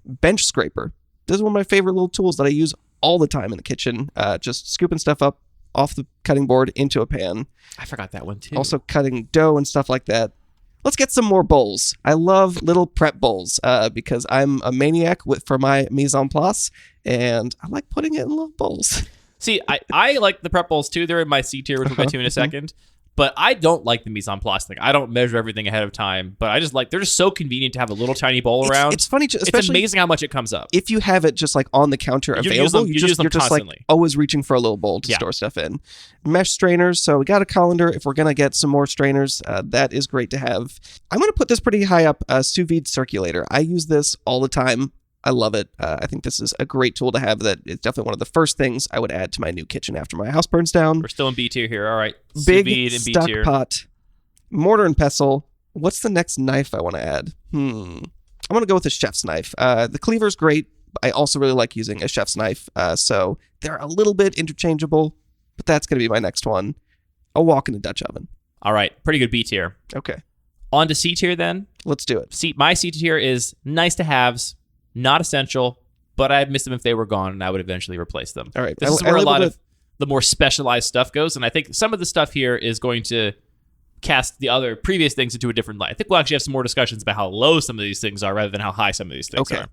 Bench scraper. This is one of my favorite little tools that I use all the time in the kitchen. Just scooping stuff up off the cutting board into a pan. I forgot that one too. Also cutting dough and stuff like that. Let's get some more bowls. I love little prep bowls because I'm a maniac for my mise en place, and I like putting it in little bowls. See, I like the prep bowls too. They're in my C tier, which we'll get to in a second. But I don't like the mise en place thing. I don't measure everything ahead of time. But I just like, they're just so convenient to have a little tiny bowl around. It's funny, especially it's amazing how much it comes up. If you have it just like on the counter available, you're just like always reaching for a little bowl to store stuff in. Mesh strainers. So we got a colander. If we're going to get some more strainers, that is great to have. I'm going to put this pretty high up, sous vide circulator. I use this all the time. I love it. I think this is a great tool to have. That it's definitely one of the first things I would add to my new kitchen after my house burns down. We're still in B tier here. All right. Big stock pot, mortar and pestle. What's the next knife I want to add? I'm going to go with a chef's knife. The cleaver's great. I also really like using a chef's knife. So they're a little bit interchangeable, but that's going to be my next one. A wok in a Dutch oven. All right. Pretty good B tier. Okay. On to C tier then. Let's do it. My C tier is nice to haves. Not essential, but I'd miss them if they were gone, and I would eventually replace them. All right. This is where a lot of the more specialized stuff goes, and I think some of the stuff here is going to cast the other previous things into a different light. I think we'll actually have some more discussions about how low some of these things are rather than how high some of these things are.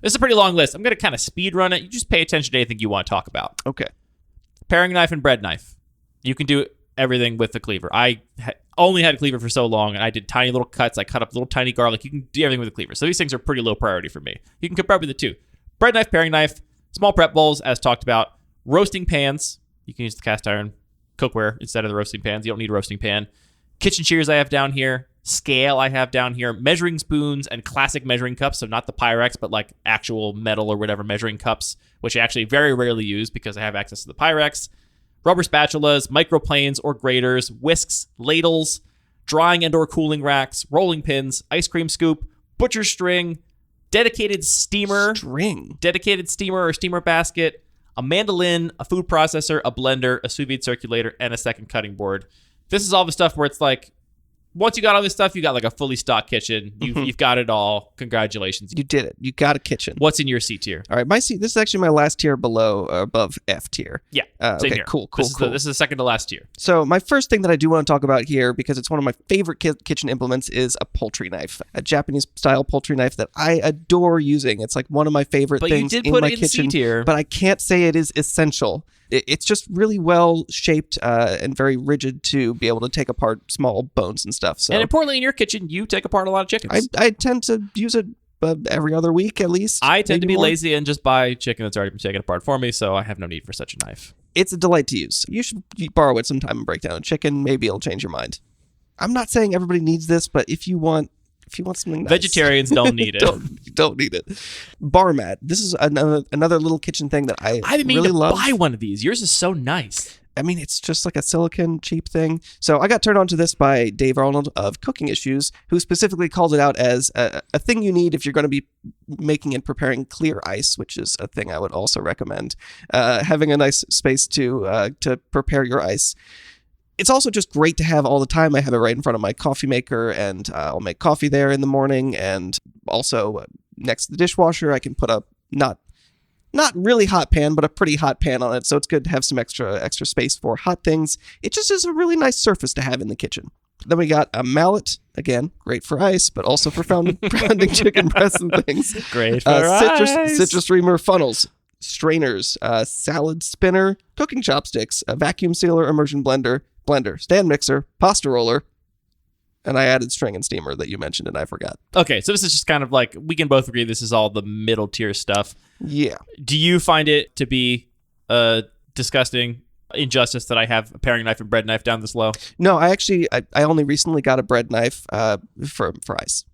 This is a pretty long list. I'm going to kind of speed run it. You just pay attention to anything you want to talk about. Okay. Paring knife and bread knife. You can do everything with the cleaver. I only had a cleaver for so long, and I did tiny little cuts. I cut up little tiny garlic. You can do everything with a cleaver. So these things are pretty low priority for me. You can compare with the two. Bread knife, paring knife, small prep bowls, as talked about. Roasting pans. You can use the cast iron cookware instead of the roasting pans. You don't need a roasting pan. Kitchen shears I have down here. Scale I have down here. Measuring spoons and classic measuring cups. So not the Pyrex, but like actual metal or whatever measuring cups, which I actually very rarely use because I have access to the Pyrex. Rubber spatulas, microplanes or graters, whisks, ladles, drying and or cooling racks, rolling pins, ice cream scoop, butcher string, dedicated steamer or steamer basket, a mandolin, a food processor, a blender, a sous vide circulator, and a second cutting board. This is all the stuff where it's like, once you got all this stuff, you got like a fully stocked kitchen. You've got it all. Congratulations. You did it. You got a kitchen. What's in your C tier? All right. This is actually my last tier above F tier. Yeah. Same here. Cool. This is the second to last tier. So my first thing that I do want to talk about here, because it's one of my favorite kitchen implements, is a poultry knife. A Japanese style poultry knife that I adore using. It's like one of my favorite things in my kitchen. C tier. But I can't say it is essential. It's just really well shaped and very rigid to be able to take apart small bones and stuff. So, and importantly, in your kitchen, you take apart a lot of chickens. I tend to use it every other week at least. I tend to be lazy and just buy chicken that's already been taken apart for me, so I have no need for such a knife. It's a delight to use. You should borrow it sometime and break down a chicken. Maybe it'll change your mind. I'm not saying everybody needs this, but if you want something nice. Vegetarians don't need it. don't need it. Bar mat. This is another little kitchen thing that I I've been really meaning to love. buy one of these. Yours is so nice. I mean, it's just like a silicone cheap thing. So I got turned on to this by Dave Arnold of Cooking Issues, who specifically called it out as a thing you need if you're going to be making and preparing clear ice, which is a thing I would also recommend. Having a nice space to prepare your ice. It's also just great to have all the time. I have it right in front of my coffee maker, and I'll make coffee there in the morning. And also next to the dishwasher, I can put a not really hot pan, but a pretty hot pan on it. So it's good to have some extra space for hot things. It just is a really nice surface to have in the kitchen. Then we got a mallet. Again, great for ice, but also for pounding chicken breasts and things. Great for ice. Citrus reamer, funnels, strainers, salad spinner, cooking chopsticks, a vacuum sealer, immersion blender, stand mixer, pasta roller, and I added string and steamer that you mentioned and I forgot. Okay, so this is just kind of like, we can both agree this is all the middle tier stuff. Yeah. Do you find it to be a disgusting injustice that I have a paring knife and bread knife down this low? No, I only recently got a bread knife for ice.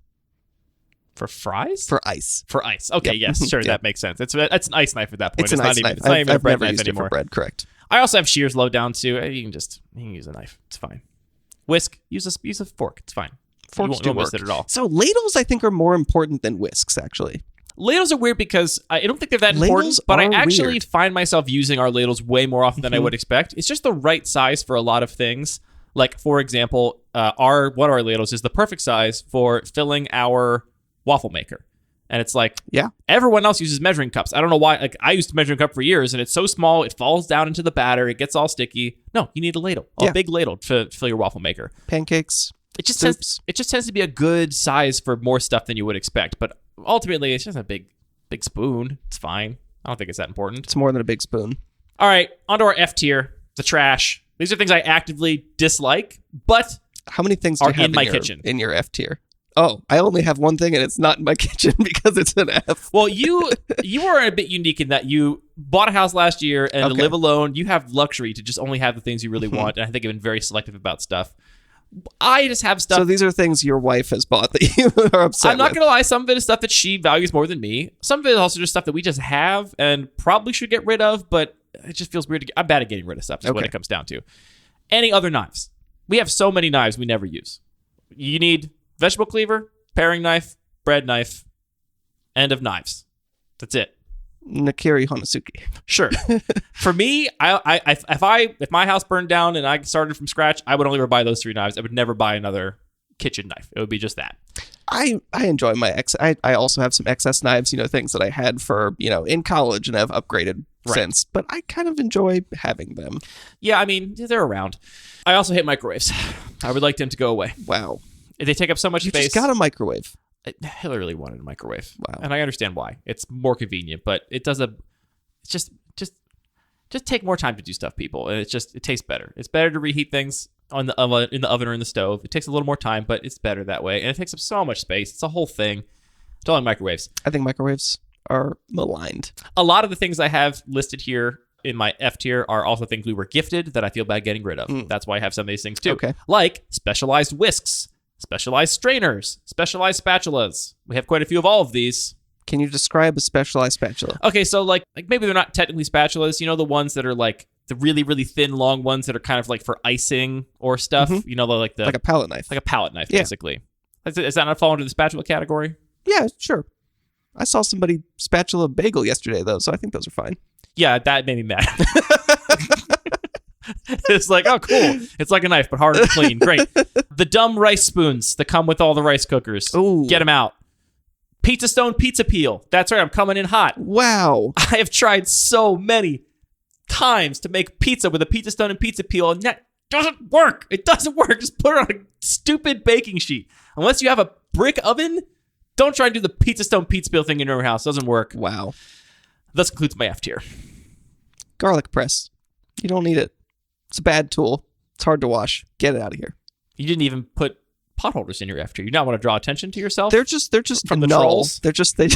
For fries? For ice. For ice. Okay, Yep. Yes, sure, Yep. That makes sense. It's an ice knife at that point. It's an ice knife. It's not even a bread never knife used anymore. it for bread, correct. I also have shears low down too. You can use a knife. It's fine. Whisk. Use a fork. It's fine. Forks you won't do waste work. it at all. So ladles, I think, are more important than whisks, actually. Ladles are weird because I don't think they're that important, Ladles but I are actually weird. find myself using our ladles way more often than I would expect. It's just the right size for a lot of things. Like, for example, one of our ladles is the perfect size for filling our waffle maker. And it's like, Yeah. everyone else uses measuring cups. I don't know why. Like, I used a measuring cup for years, and it's so small, it falls down into the batter, it gets all sticky. No, you need a ladle, a Yeah. big ladle to fill your waffle maker. Pancakes. It just Soups. tends to be a good size for more stuff than you would expect. But ultimately, it's just a big spoon. It's fine. I don't think it's that important. It's more than a big spoon. All right, onto our F tier, the trash. These are things I actively dislike, but How many things do Are you have in my your, kitchen. in your F tier? Oh, I only have one thing, and it's not in my kitchen because it's an F. well, you are a bit unique in that you bought a house last year and to Okay. live alone, you have luxury to just only have the things you really want. And I think I've been very selective about stuff. I just have stuff. So these are things your wife has bought that you are upset I'm not with. going to lie. Some of it is stuff that she values more than me. Some of it is also just stuff that we just have and probably should get rid of, but it just feels weird. I'm bad at getting rid of stuff is what Okay. it comes down to. Any other knives? We have so many knives we never use. You need vegetable cleaver, paring knife, bread knife, end of knives. That's it. Nakiri Honosuke. Sure. For me, if my house burned down and I started from scratch, I would only ever buy those 3 knives. I would never buy another kitchen knife. It would be just that. I enjoy my I also have some excess knives, things that I had for, in college and have upgraded Right. since, but I kind of enjoy having them. Yeah, I mean, they're around. I also hate microwaves. I would like them to go away. Wow. They take up so much You space. just got a microwave. I literally wanted a microwave. Wow. And I understand why. It's more convenient, but it's just take more time to do stuff, people. And it tastes better. It's better to reheat things in the oven or in the stove. It takes a little more time, but it's better that way. And it takes up so much space. It's a whole thing. Don't like microwaves. I think microwaves are maligned. A lot of the things I have listed here in my F tier are also things we were gifted that I feel bad getting rid of. That's why I have some of these things too. Okay. Like specialized whisks, specialized strainers, specialized spatulas. We have quite a few of all of these. Can you describe a specialized spatula? Okay, so like maybe they're not technically spatulas. The ones that are like the really, really thin, long ones that are kind of like for icing or stuff. Like Like a palette knife. like a palette knife, Yeah. basically. Does that not fall under the spatula category? Yeah, sure. I saw somebody spatula bagel yesterday, though, so I think those are fine. Yeah, that made me mad. It's like, oh, cool. It's like a knife, but harder to clean. Great. The dumb rice spoons that come with all the rice cookers. Ooh. Get them out. Pizza Stone pizza peel. That's right. I'm coming in hot. Wow. I have tried so many times to make pizza with a Pizza Stone and pizza peel, and that doesn't work. It doesn't work. Just put it on a stupid baking sheet. Unless you have a brick oven, don't try and do the Pizza Stone pizza peel thing in your house. Doesn't work. Wow. This concludes my F tier. Garlic press. You don't need it. It's a bad tool. It's hard to wash. Get it out of here. You didn't even put potholders in your F tier. You not want to draw attention to yourself? They're just From the null. trolls? They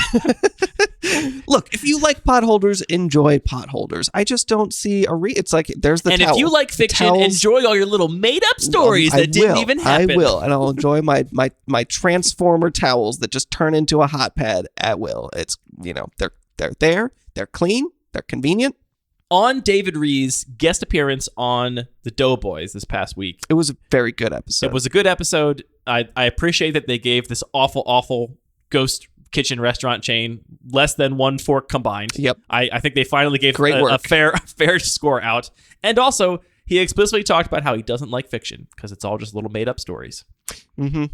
Look, if you like potholders, enjoy potholders. I just don't see it's like there's the and towel. if you like fiction, Towels- enjoy all your little made-up stories I that didn't will. even happen. I will, and I'll enjoy my transformer towels that just turn into a hot pad at will. It's they're there, they're clean, they're convenient. on David Rees' guest appearance on The Doughboys this past week. It was a very good episode. It was a good episode. I appreciate that they gave this awful ghost kitchen restaurant chain less than 1 fork combined. Yep. I think they finally gave Great a work. fair score out. And also, he explicitly talked about how he doesn't like fiction because it's all just little made-up stories. Mm-hmm.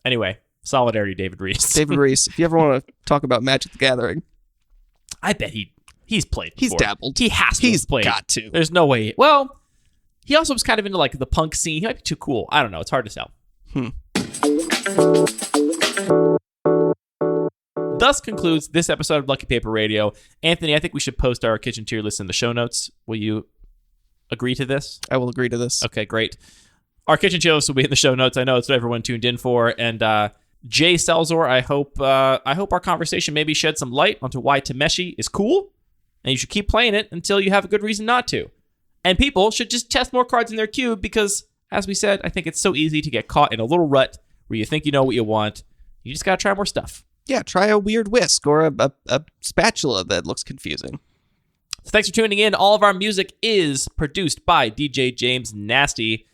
Anyway, solidarity, David Rees. David Rees, if you ever want to talk about Magic the Gathering, I bet he's played before. he's dabbled. He has to He's have played. got to. There's no way. Well, he also was kind of into like the punk scene. He might be too cool. I don't know. It's hard to tell. Thus concludes this episode of Lucky Paper Radio. Anthony, I think we should post our kitchen tier list in the show notes. Will you agree to this? I will agree to this. Okay, great. Our kitchen tier list will be in the show notes. I know it's what everyone tuned in for. And Jay Selzor, I hope our conversation maybe shed some light onto why Tameshi is cool, and you should keep playing it until you have a good reason not to. And people should just test more cards in their cube because, as we said, I think it's so easy to get caught in a little rut where you think you know what you want. You just gotta try more stuff. Yeah, try a weird whisk or a spatula that looks confusing. So thanks for tuning in. All of our music is produced by DJ James Nasty.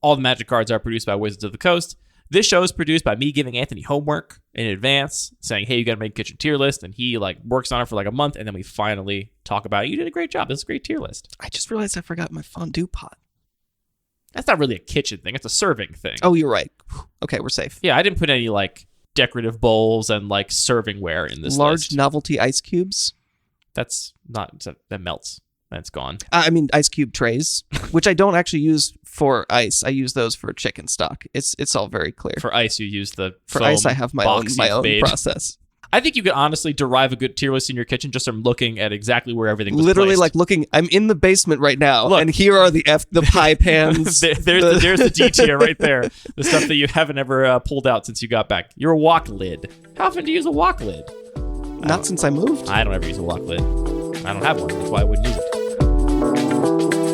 All the Magic cards are produced by Wizards of the Coast. This show is produced by me giving Anthony homework in advance, saying, hey, you got to make a kitchen tier list. And he works on it for a month. And then we finally talk about it. You did a great job. This is a great tier list. I just realized I forgot my fondue pot. That's not really a kitchen thing. It's a serving thing. Oh, you're right. Okay, we're safe. Yeah, I didn't put any decorative bowls and servingware in this Large list. novelty ice cubes. That's not, that melts. That's gone. I mean, ice cube trays, which I don't actually use for ice. I use those for chicken stock. It's all very clear. For ice, you use the For foam ice, I have my own box you've made. process. I think you could honestly derive a good tier list in your kitchen just from looking at exactly where everything was Literally, placed. looking. I'm in the basement right now, Look. and here are the pie pans. there's the D tier right there. The stuff that you haven't ever pulled out since you got back. Your wok lid. How often do you use a wok lid? Not since I moved. I don't ever use a wok lid. I don't have one. That's why I wouldn't use it.